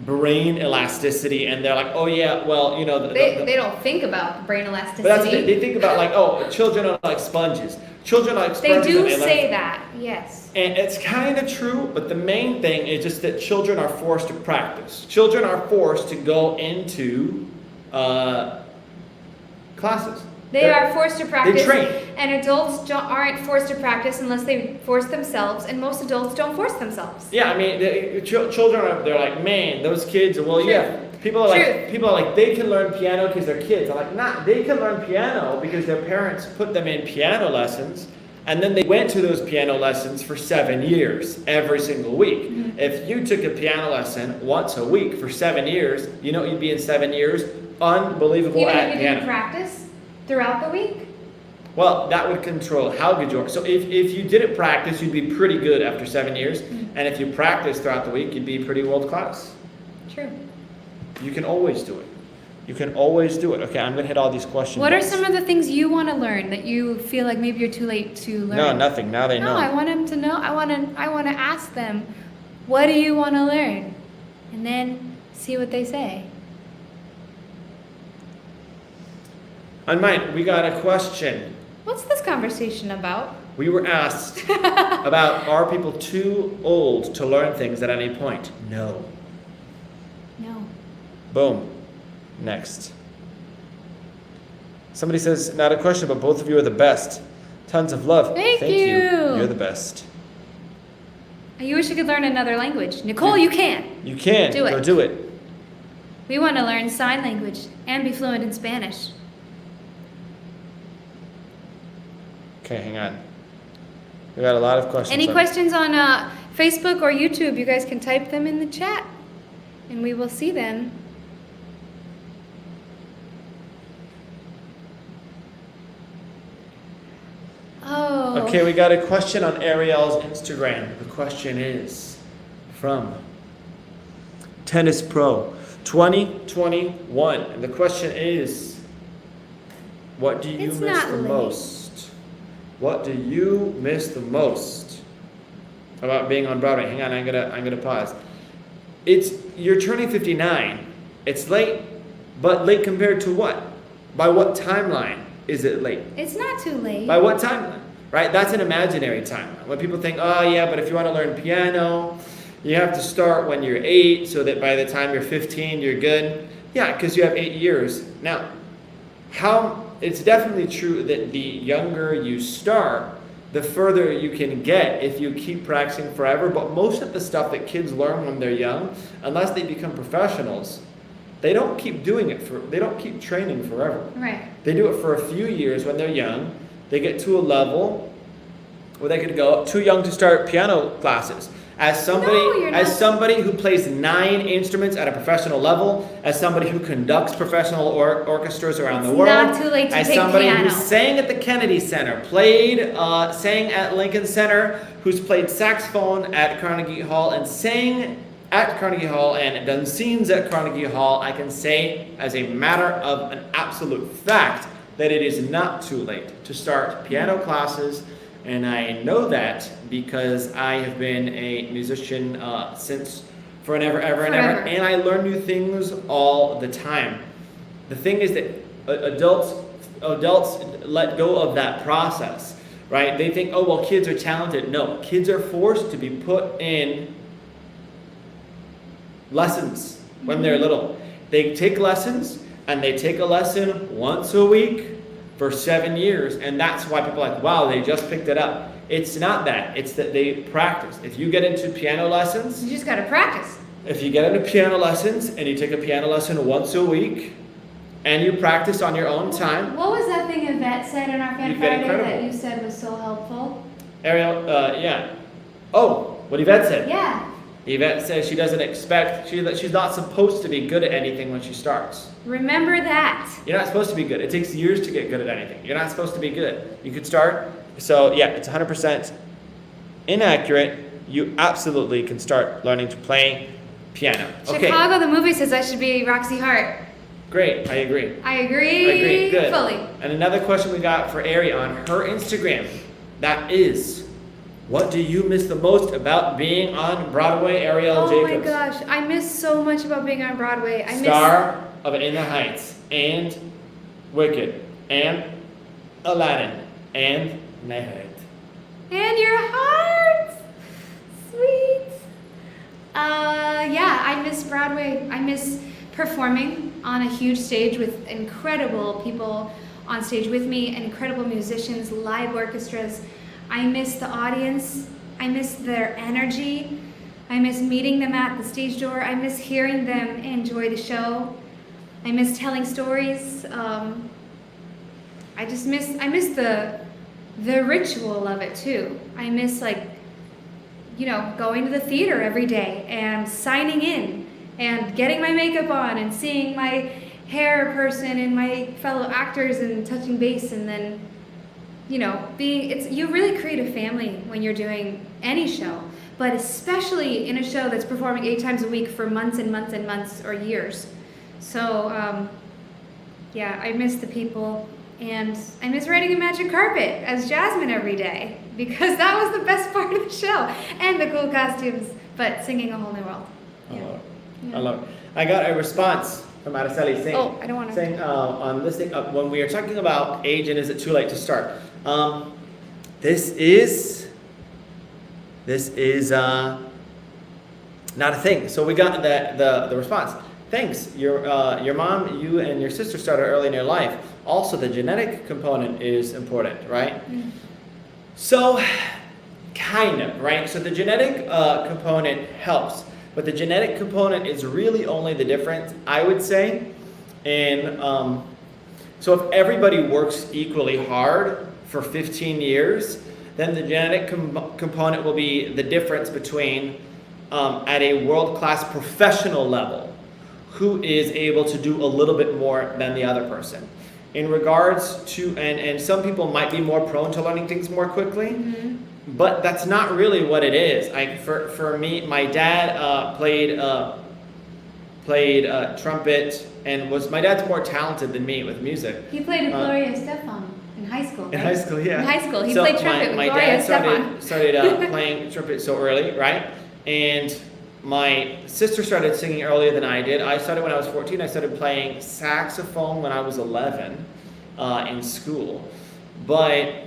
brain elasticity, and they're like, oh yeah, well, They don't think about brain elasticity. but that's they think about like, oh, children are like sponges. Children are like They sponges. do and learn. say that, yes. And it's kind of true, but the main thing is just that children are forced to practice. Children are forced to go into classes. They are forced to practice. They train. And adults aren't forced to practice unless they force themselves, and most adults don't force themselves. Yeah, I mean, children are. They're like, man, those kids. Well, Truth. yeah. People are Truth. like, they can learn piano because they're kids. I'm like, nah, they can learn piano because their parents put them in piano lessons, and then they went to those piano lessons for 7 years, every single week. Mm-hmm. If you took a piano lesson once a week for 7 years, you'd be in 7 years unbelievable Even at if you piano. didn't practice throughout the week? Well, that would control how good you are. So if you didn't practice, you'd be pretty good after 7 years. Mm-hmm. And if you practice throughout the week, you'd be pretty world class. True. You can always do it. You can always do it. Okay, I'm going to hit all these questions. What are some of the things you want to learn that you feel like maybe you're too late to learn? No, nothing. Now they know. No, I want them to know. I want to ask them, what do you want to learn? And then see what they say. On mine, we got a question. What's this conversation about? We were asked about, are people too old to learn things at any point? No. No. Boom. Next. Somebody says, not a question, but both of you are the best. Tons of love. Thank you. You're the best. You wish you could learn another language. Nicole, you can. You can. Do it. Go do it. We want to learn sign language and be fluent in Spanish. Okay, hang on. We got a lot of questions. Any questions on Facebook or YouTube, you guys can type them in the chat and we will see them. Oh. Okay, we got a question on Arielle's Instagram. The question is from Tennis Pro 2021. And the question is, what do you It's miss not the late. most? What do you miss the most about being on Broadway? Hang on, I'm gonna pause. You're turning 59. It's late, but late compared to what? By what timeline is it late? It's not too late. By what timeline? Right? That's an imaginary timeline. When people think, oh yeah, but if you want to learn piano, you have to start when you're 8 so that by the time you're 15, you're good. Yeah, because you have 8 years. Now, it's definitely true that the younger you start, the further you can get if you keep practicing forever. But most of the stuff that kids learn when they're young, unless they become professionals, they don't keep doing it they don't keep training forever. Right. They do it for a few years when they're young. They get to a level where they could go too young to start piano classes. As somebody who plays 9 instruments at a professional level, as somebody who conducts professional orchestras around the world, not too late to as take somebody piano. who sang at the Kennedy Center, sang at Lincoln Center, who's played saxophone at Carnegie Hall and sang at Carnegie Hall and done scenes at Carnegie Hall, I can say as a matter of an absolute fact that it is not too late to start piano classes. And I know that because I have been a musician since forever, and I learn new things all the time. The thing is that adults let go of that process, right? They think, oh, well, kids are talented. No, kids are forced to be put in lessons when they're little. They take lessons, and they take a lesson once a week for 7 years, and that's why people are like, wow, they just picked it up. It's not that. It's that they practice. If you get into piano lessons, You just got to practice. if you get into piano lessons and you take a piano lesson once a week and you practice on your own time, What was that thing Yvette said in our Fan You get Friday that incredible. you said was so helpful? Arielle, yeah. Oh, what Yvette said. Yeah. Yvette says she doesn't expect, she's not supposed to be good at anything when she starts. Remember that. You're not supposed to be good. It takes years to get good at anything. You're not supposed to be good. You could start. So yeah, it's 100% inaccurate. You absolutely can start learning to play piano. Okay, Chicago, the movie says I should be Roxy Hart. great. I agree. I agree, Good. fully. And another question we got for Ari on her Instagram. That is, what do you miss the most about being on Broadway, Arielle Oh Jacobs? my gosh, I miss so much about being on Broadway. I Star of In the Heights, and Wicked, and Aladdin, and Night. And your heart, sweet. Yeah, I miss Broadway. I miss performing on a huge stage with incredible people on stage with me, incredible musicians, live orchestras. I miss the audience. I miss their energy. I miss meeting them at the stage door. I miss hearing them enjoy the show. I miss telling stories. I miss the ritual of it too. I miss going to the theater every day and signing in and getting my makeup on and seeing my hair person and my fellow actors and touching base, and then you really create a family when you're doing any show, but especially in a show that's performing 8 times a week for months and months and months or years. So yeah, I miss the people, and I miss riding a magic carpet as Jasmine every day, because that was the best part of the show, and the cool costumes, but singing A Whole New World. I love it. Yeah. I love it. I got a response from Araceli saying, Oh, I don't want to. saying on listening when we are talking about age and is it too late to start. This is not a thing. So we got the response. Thanks. Your mom, you, and your sister started early in your life. Also, the genetic component is important, right? Mm. So, kind of, right? So the genetic component helps, but the genetic component is really only the difference, I would say. And so if everybody works equally hard for 15 years, then the genetic component will be the difference between at a world-class professional level, who is able to do a little bit more than the other person. In regards to, and some people might be more prone to learning things more quickly, Mm-hmm. but that's not really what it is. For me, my dad played trumpet, and my dad's more talented than me with music. He played with Gloria Estefan in high school. In right? high school, yeah. In high school, he So played trumpet my with Gloria dad Estefan. started playing trumpet so early, right? And my sister started singing earlier than I did. I started when I was 14. I started playing saxophone when I was 11 in school. But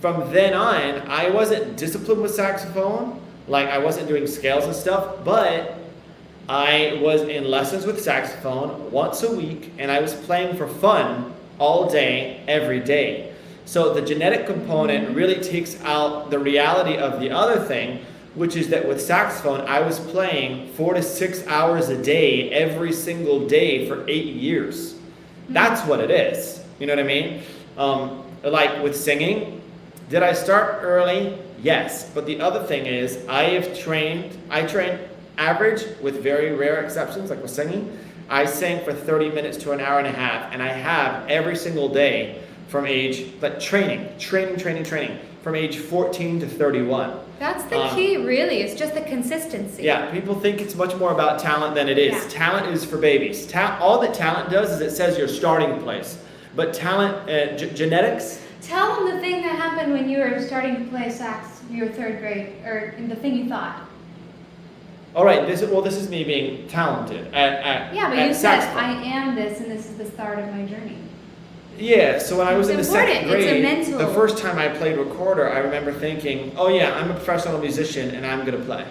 from then on, I wasn't disciplined with saxophone. Like, I wasn't doing scales and stuff, but I was in lessons with saxophone once a week, and I was playing for fun all day, every day. So the genetic component really takes out the reality of the other thing, which is that with saxophone, I was playing 4 to 6 hours a day, every single day for 8 years. That's what it is. You know what I mean? Like with singing, did I start early? Yes. But the other thing is, I trained average with very rare exceptions, like with singing. I sang for 30 minutes to an hour and a half, and I have every single day from training, from age 14 to 31. That's the key, really. It's just the consistency. Yeah, people think it's much more about talent than it is. Yeah. Talent is for babies. All that talent does is it says your starting place. But talent, genetics. Tell them the thing that happened when you were starting to play sax, your 3rd grade, or the thing you thought. All right, this is me being talented at Yeah, but at you said, saxophone. I am this, and this is the start of my journey. Yeah, so when I was in the It's second important. It's a grade, mental- the first time I played recorder, I remember thinking, oh yeah, I'm a professional musician and I'm gonna play.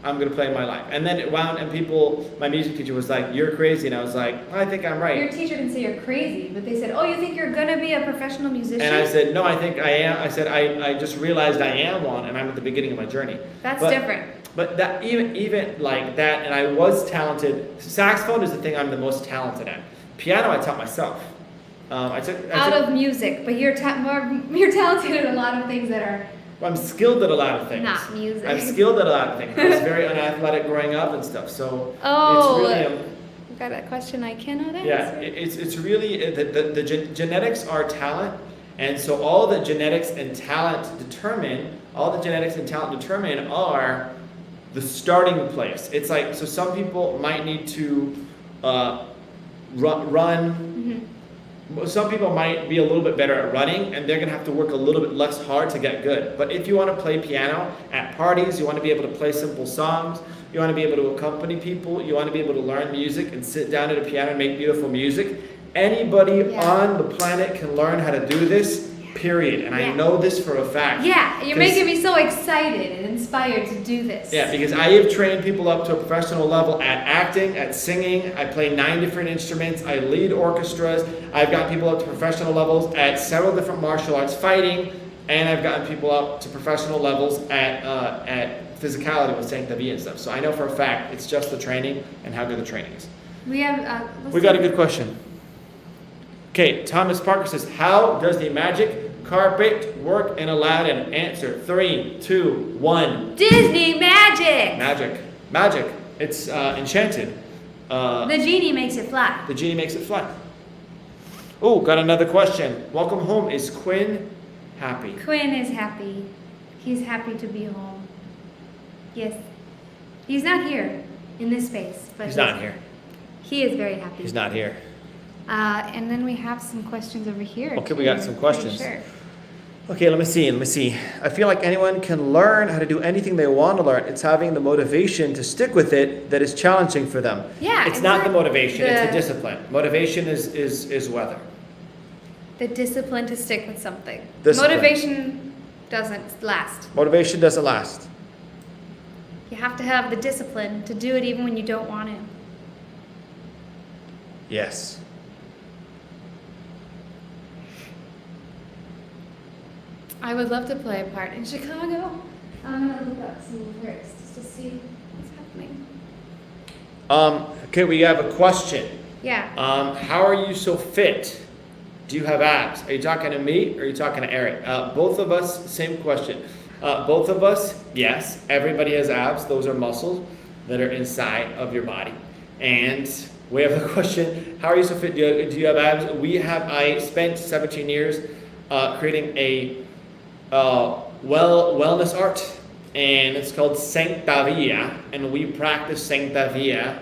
I'm gonna play my life. And then it wound, and my music teacher was like, you're crazy. And I was like, I think I'm right. Your teacher didn't say you're crazy, but they said, oh, you think you're gonna be a professional musician? And I said, no, I think I am. I said, I just realized I am one, and I'm at the beginning of my journey. That's But- different. But that even like that, and I was talented. Saxophone is the thing I'm the most talented at. Piano, I taught myself. I took Out of music, but you're talented at a lot of things that are I'm skilled at a lot of things. not music. I'm skilled at a lot of things. I was very unathletic growing up and stuff. So Oh, it's really got a question I cannot answer. yeah. It's really the genetics are talent, and so all the genetics and talent determine are the starting place. It's like, so some people might need to run. Some people might be a little bit better at running, and they're going to have to work a little bit less hard to get good. But if you want to play piano at parties, you want to be able to play simple songs, you want to be able to accompany people, you want to be able to learn music and sit down at a piano and make beautiful music. Anybody on the planet can learn how to do this, period. And I know this for a fact. Yeah, you're making me so excited and inspired to do this. Yeah, because I have trained people up to a professional level at acting, at singing. I play 9 different instruments. I lead orchestras. I've got people up to professional levels at several different martial arts fighting, and I've gotten people up to professional levels at physicality with Saint David and stuff. So I know for a fact it's just the training and how good the training is. We have. We got a good question. Okay, Thomas Parker says, how does the magic carpet work in Aladdin? Answer, 3, 2, 1. Disney magic! Magic. It's enchanted. The genie makes it fly. The genie makes it fly. Oh, got another question. Welcome home. Is Quinn happy? Quinn is happy. He's happy to be home. Yes. He's not here in this space. But He's not here. He is very happy. He's not here. And then we have some questions over here. Okay, too, we got some I'm pretty questions. Sure. Okay, let me see. I feel like anyone can learn how to do anything they want to learn. It's having the motivation to stick with it that is challenging for them. Yeah, It's not the motivation, it's the discipline. Motivation is weather. The discipline to stick with something. Discipline. Motivation doesn't last. Motivation doesn't last. You have to have the discipline to do it even when you don't want to. Yes. I would love to play a part in Chicago. I'm gonna look up some lyrics just to see what's happening. Okay, we have a question. Yeah. How are you so fit? Do you have abs? Are you talking to me or are you talking to Eric? Both of us, same question. Both of us, yes. Everybody has abs. Those are muscles that are inside of your body. And we have the question, how are you so fit? Do you have abs? I spent 17 years creating a wellness art, and it's called Sancta Via, and we practice Sancta Via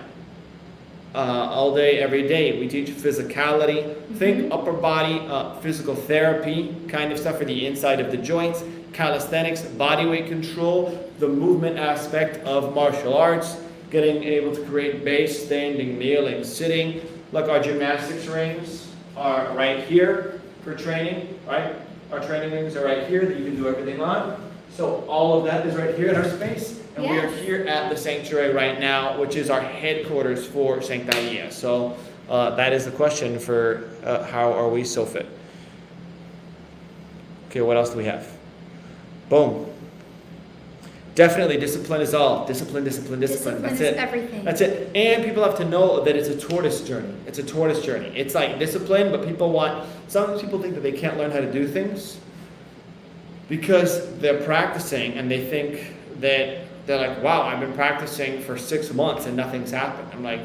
all day, every day. We teach physicality, think upper body, physical therapy kind of stuff for the inside of the joints, calisthenics, body weight control, the movement aspect of martial arts, getting able to create base, standing, kneeling, sitting. Look, our gymnastics rings are right here for training, right? Our training rings are right here that you can do everything on. So all of that is right here in our space. And we are here at the sanctuary right now, which is our headquarters for Sancta Via. So that is the question for how are we so fit? Okay, what else do we have? Boom. Definitely, discipline is all. Discipline. Discipline That's is it. everything. That's it. And people have to know that it's a tortoise journey. It's a tortoise journey. It's like discipline, but some people think that they can't learn how to do things because they're practicing and they think that they're like, wow, I've been practicing for 6 months and nothing's happened. I'm like,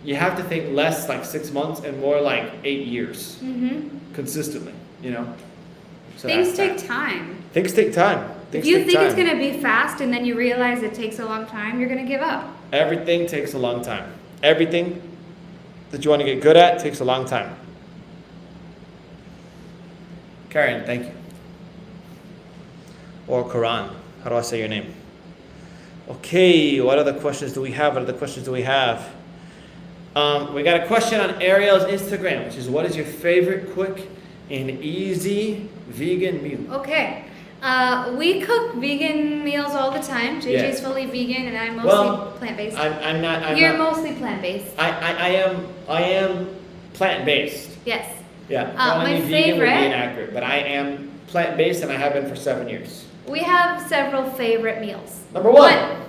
you have to think less like 6 months and more like 8 years consistently, So Things take time. Things take time. If you think it's going to be fast and then you realize it takes a long time, you're going to give up. Everything takes a long time. Everything that you want to get good at takes a long time. Karen, thank you. Or Karan. How do I say your name? Okay, what other questions do we have? We got a question on Arielle's Instagram, which is, what is your favorite quick an easy vegan meal. Okay. We cook vegan meals all the time. JJ's fully vegan, and I'm mostly plant-based. I'm not. You're mostly plant-based. I am plant-based. Yes. Yeah. My vegan favorite. would be inaccurate, but I am plant-based, and I have been for 7 years. We have several favorite meals. Number one.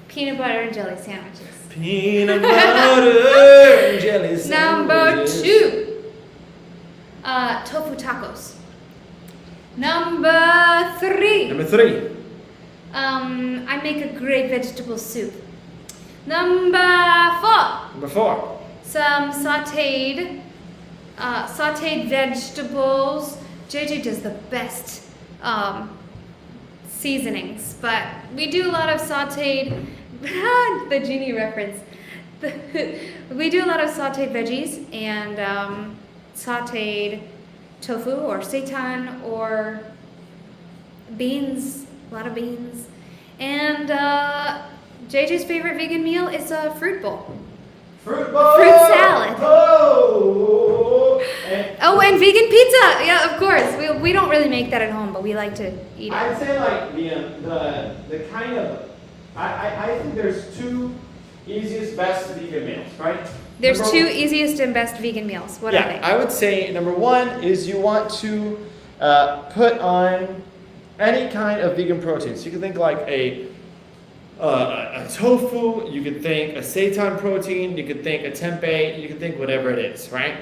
Peanut butter and jelly sandwiches. Peanut butter and jelly sandwiches. Number 2. Tofu tacos. Number 3. Number 3. I make a great vegetable soup. Number 4. Number 4. Some sautéed vegetables. JJ does the best seasonings, but we do a lot of sautéed. The genie reference. We do a lot of sautéed veggies and sautéed tofu or seitan or beans, a lot of beans. And JJ's favorite vegan meal is a fruit bowl. Fruit bowl. Fruit salad. Oh, And vegan pizza. Yeah, of course. We don't really make that at home, but we like to eat I'd it. say like the kind of I think there's 2 easiest best vegan meals, right? There's Number 2 easiest and best vegan meals. What are they? I would say number 1 is you want to put on any kind of vegan protein. So you can think like a tofu, you could think a seitan protein, you could think a tempeh, you could think whatever it is, right?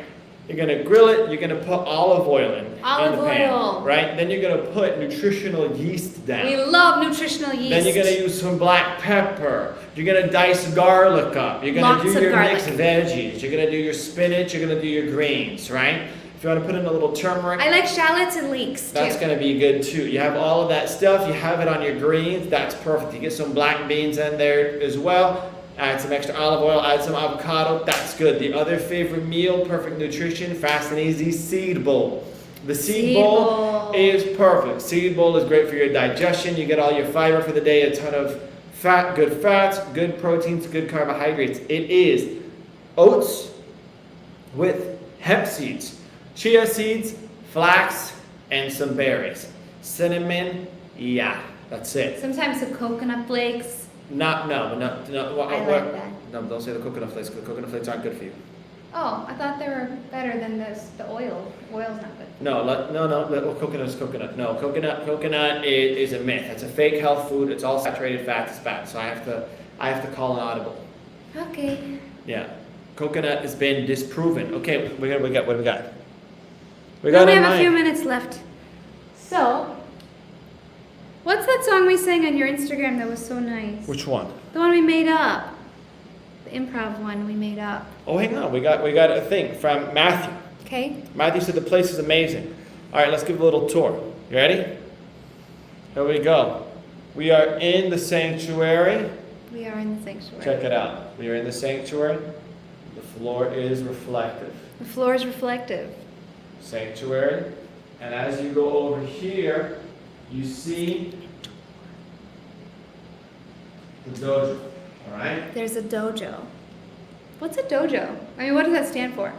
You're gonna grill it, you're gonna put olive oil in the pan, oil. right? Then you're gonna put nutritional yeast down. We love nutritional yeast. Then you're gonna use some black pepper. You're gonna dice garlic up. You're gonna Lots do of your garlic. mixed veggies. You're gonna do your spinach. You're gonna do your greens, right? If you wanna put in a little turmeric, I like shallots and leeks too. that's gonna be good too. You have all of that stuff. You have it on your greens. That's perfect. You get some black beans in there as well. Add some extra olive oil. Add some avocado. That's good. The other favorite meal, perfect nutrition, fast and easy, seed bowl. The seed bowl is perfect. Seed bowl is great for your digestion. You get all your fiber for the day, a ton of fats, good proteins, good carbohydrates. It is oats with hemp seeds, chia seeds, flax, and some berries. Cinnamon, yeah, that's it. Sometimes the coconut flakes. No. I like that. No, don't say the coconut flakes. The coconut flakes aren't good for you. Oh, I thought they were better than the oil. Oil's not good. No, coconut is coconut. No, coconut is a myth. It's a fake health food. It's all saturated fat. It's bad. So I have to call an audible. Okay. Yeah, coconut has been disproven. Okay, what do we got? We We got only in have a few mind. minutes left. So, what's that song we sang on your Instagram that was so nice? Which one? The one we made up. The improv one we made up. Oh, hang on. We got a thing from Matthew. Okay? Matthew said the place is amazing. All right, let's give a little tour. You ready? Here we go. We are in the sanctuary. We are in the sanctuary. Check it out. We are in the sanctuary. The floor is reflective. The floor is reflective. Sanctuary. And as you go over here, you see the dojo. All right? There's a dojo. What's a dojo? I mean, what does that stand for?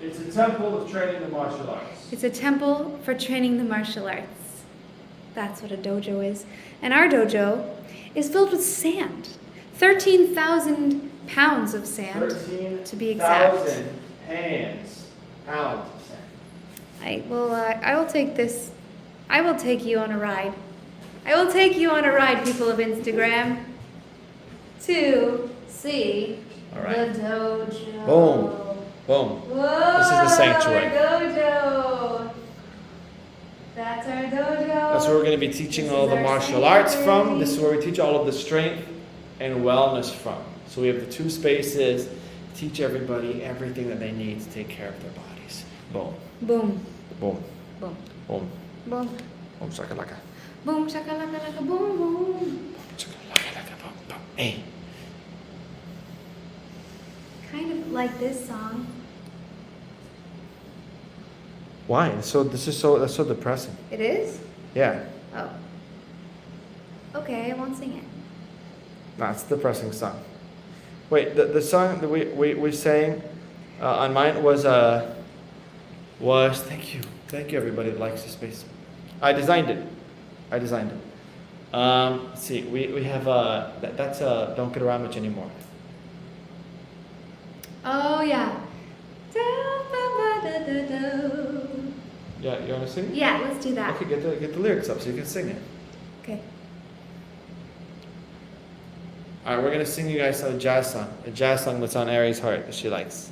It's a temple of training the martial arts. It's a temple for training the martial arts. That's what a dojo is. And our dojo is filled with sand. 13,000 pounds of sand, to be exact. 13,000 pounds of sand. I will take this. I will take you on a ride. I will take you on a ride, people of Instagram, to see All right. the dojo. Boom. Boom. Whoa, This is the sanctuary. Our dojo. That's our dojo. That's where we're going to be teaching This all is the our martial arts from. sanctuary. This is where we teach all of the strength and wellness from. So we have the 2 spaces. Teach everybody everything that they need to take care of their bodies. Boom. Boom. Boom. Boom. Boom. Boom. Boom. Shakalaka. Boom. Shakalaka. Boom. Boom. Shakalaka. Boom. Boom. Hey. Kind of like this song. Why? That's so depressing. It is? Yeah. Oh. Okay, I won't sing it. That's a depressing song. Wait, the song that we sang on mine was was, thank you everybody that likes this space. I designed it. Let's see, we have, that's Don't Get Around Much Anymore. Oh yeah. Yeah, you want to sing? Yeah, let's do that. Okay, get the lyrics up so you can sing it. Okay. Alright, we're going to sing you guys a jazz song that's on Ari's heart that she likes.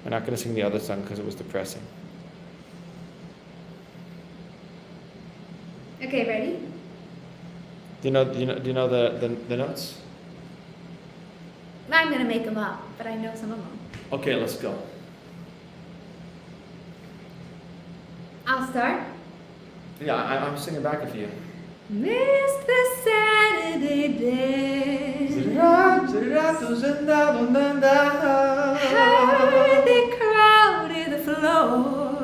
We're not going to sing the other song because it was depressing. Okay, ready? Do you know the notes? I'm gonna make them up, but I know some of them. Okay, let's go. I'll start. Yeah, I'm singing back if you. Miss the Saturday day. Heard the crowd in the floor.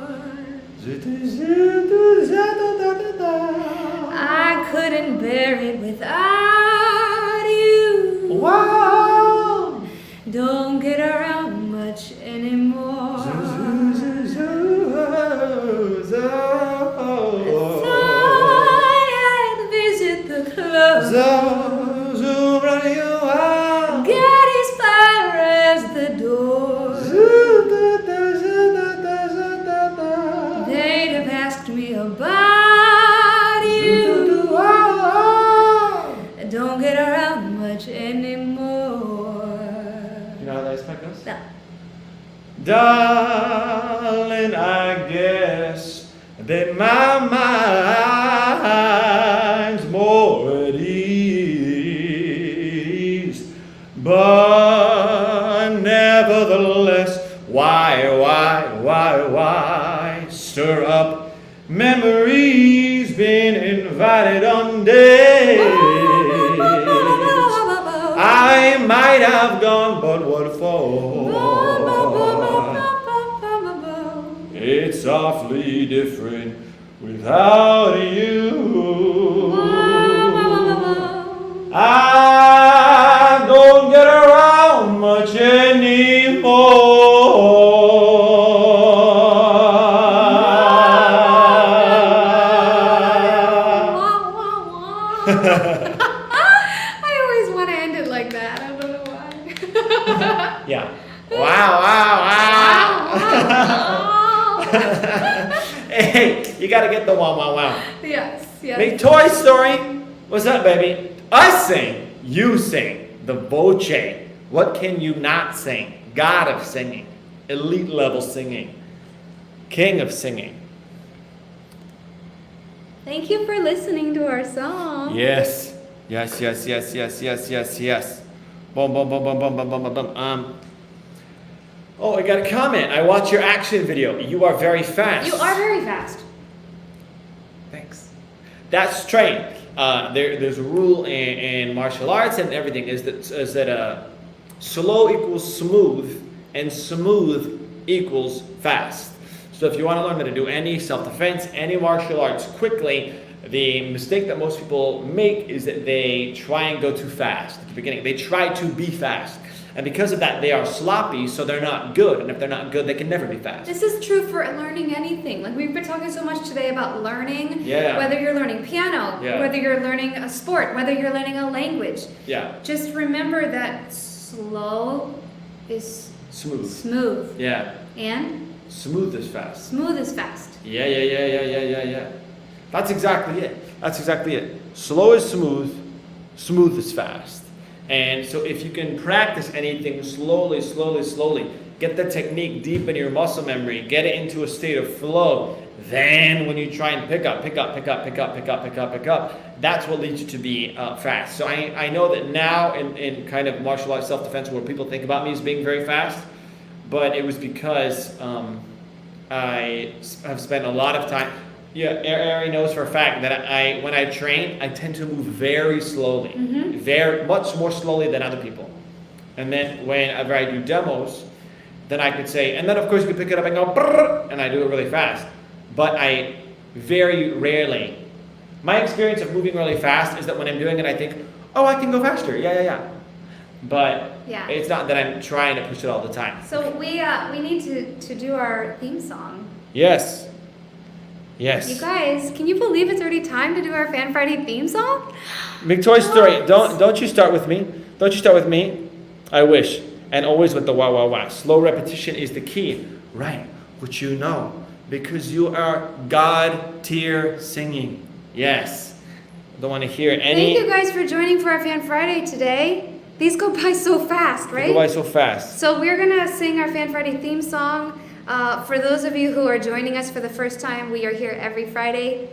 I couldn't bear it without you. Wow! Don't get around much anymore. Thought I'd visit the club. Get as far as the door. They'd have asked me about you. Don't get around much anymore. You know how that expect goes? No. Darling, I guess that my mind's more at ease, but nevertheless, why stir up memories? Been invited on days I might have gone, but what for? It's awfully different without you. I don't get around much anymore. I always want to end it like that. I don't know why. Yeah. Wow. Hey, you gotta get the wow. Yes. Make Toy Story. What's up, baby? I sing, you sing. The voce. What can you not sing? God of singing. Elite level singing. King of singing. Thank you for listening to our song. Yes. Boom. Oh, I got a comment. I watched your action video. You are very fast. You are very fast. Thanks. That's trained. There's a rule in martial arts and everything is that slow equals smooth and smooth equals fast. So if you want to learn how to do any self-defense, any martial arts quickly, the mistake that most people make is that they try and go too fast at the beginning. They try to be fast. And because of that, they are sloppy, so they're not good. And if they're not good, they can never be fast. This is true for learning anything. Like we've been talking so much today about learning. Yeah. Whether you're learning piano, Yeah. whether you're learning a sport, whether you're learning a language. Yeah. Just remember that slow is smooth. Yeah. And Smooth is fast. smooth is fast. Yeah. That's exactly it. Slow is smooth, smooth is fast. And so if you can practice anything slowly, get the technique deep in your muscle memory, get it into a state of flow, then when you try and pick up, that's what leads you to be fast. So I know that now in kind of martial arts self-defense where people think about me as being very fast, but it was because I have spent a lot of time. Yeah, Ari knows for a fact that when I train, I tend to move very slowly, very much more slowly than other people. And then whenever I do demos, then I could say, and then of course you can pick it up and go, brrr, and I do it really fast. But I very rarely, my experience of moving really fast is that when I'm doing it, I think, oh, I can go faster, yeah. But Yeah. it's not that I'm trying to push it all the time. So we need to do our theme song. Yes. Yes. You guys, can you believe it's already time to do our Fan Friday theme song? Big Toy Story. Don't you start with me. Don't you start with me. I wish. And always with the wow, wow, wow. Slow repetition is the key. Right. Which you know. Because you are God tier singing. Yes. I don't want to hear any. Thank you guys for joining for our Fan Friday today. These go by so fast, right? They go by so fast. So we're going to sing our Fan Friday theme song. For those of you who are joining us for the first time, we are here every Friday.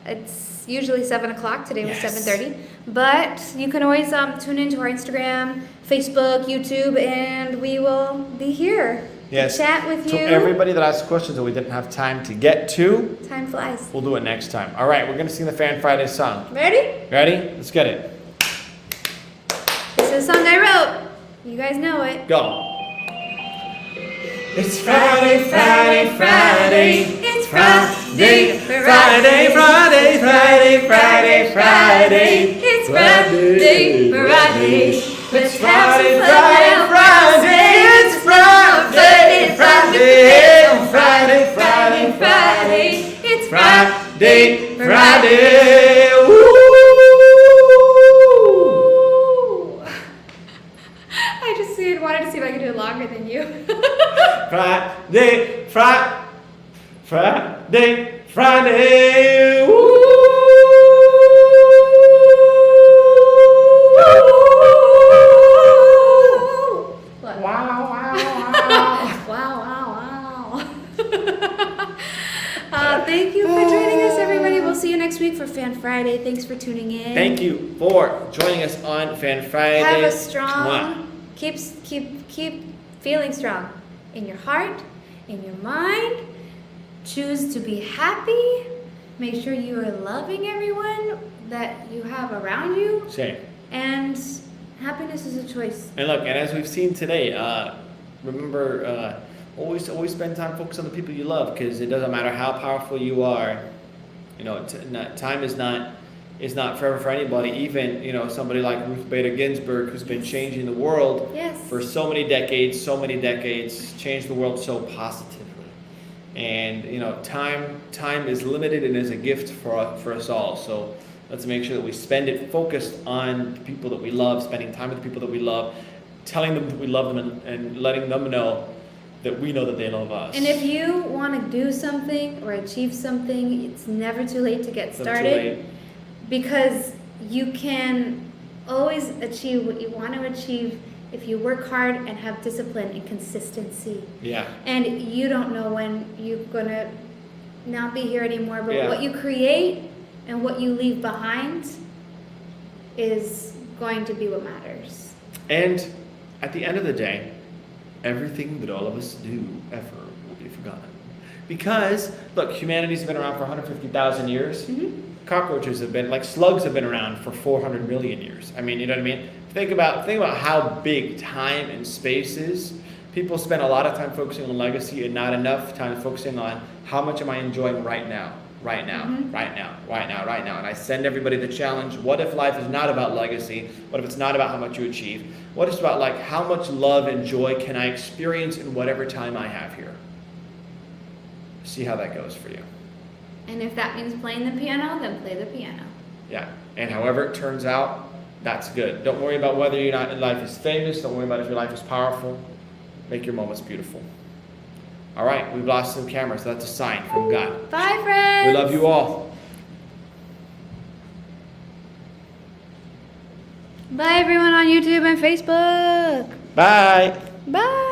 It's usually 7 o'clock. Today was 7:30. But you can always tune into our Instagram, Facebook, YouTube, and we will be here to chat with you. To everybody that asked questions that we didn't have time to get to, time flies. We'll do it next time. All right, we're going to sing the Fan Friday song. Ready? Ready? Let's get it. This is a song I wrote. You guys know it. Go. It's Friday, Friday, Friday. It's Friday, Friday, Friday, Friday, Friday, Friday. It's Friday, Friday. It's Friday, Friday, Friday. It's Friday, Friday. Friday, Friday, Friday. It's Friday, Friday. Woo! I just wanted to see if I could do it longer than you. Friday, Friday, Friday. Woo! Wow, wow, wow. wow, wow. Thank you for joining us, everybody. We'll see you next week for Fan Friday. Thanks for tuning in. Thank you for joining us on Fan Friday. Have a strong, keep feeling strong in your heart, in your mind. Choose to be happy. Make sure you are loving everyone that you have around you. Same. And happiness is a choice. And look, and as we've seen today, remember, always spend time focused on the people you love, because it doesn't matter how powerful you are. You know, time is not forever for anybody. Even, you know, somebody like Ruth Bader Ginsburg, who's been changing the world for so many decades, changed the world so positively. And, you know, time is limited and is a gift for us all. So let's make sure that we spend it focused on the people that we love, spending time with the people that we love, telling them that we love them, and letting them know that we know that they love us. And if you want to do something or achieve something, it's never too late to get started. Because you can always achieve what you want to achieve if you work hard and have discipline and consistency. Yeah. And you don't know when you're going to not be here anymore, but Yeah. what you create and what you leave behind is going to be what matters. And at the end of the day, everything that all of us do ever will be forgotten. Because, look, humanity's been around for 150,000 years. Mm-hmm. Cockroaches have been, like slugs have been around for 400 million years. I mean, you know what I mean? Think about how big time and space is. People spend a lot of time focusing on legacy and not enough time focusing on how much am I enjoying right now, right now, Mm-hmm. right now, right now, right now. And I send everybody the challenge, what if life is not about legacy? What if it's not about how much you achieve? What if it's about, like, how much love and joy can I experience in whatever time I have here? See how that goes for you. And if that means playing the piano, then play the piano. Yeah, and however it turns out, that's good. Don't worry about whether your life is famous. Don't worry about if your life is powerful. Make your moments beautiful. All right, we've lost some cameras. So that's a sign from God. Bye, friends. We love you all. Bye, everyone on YouTube and Facebook. Bye. Bye.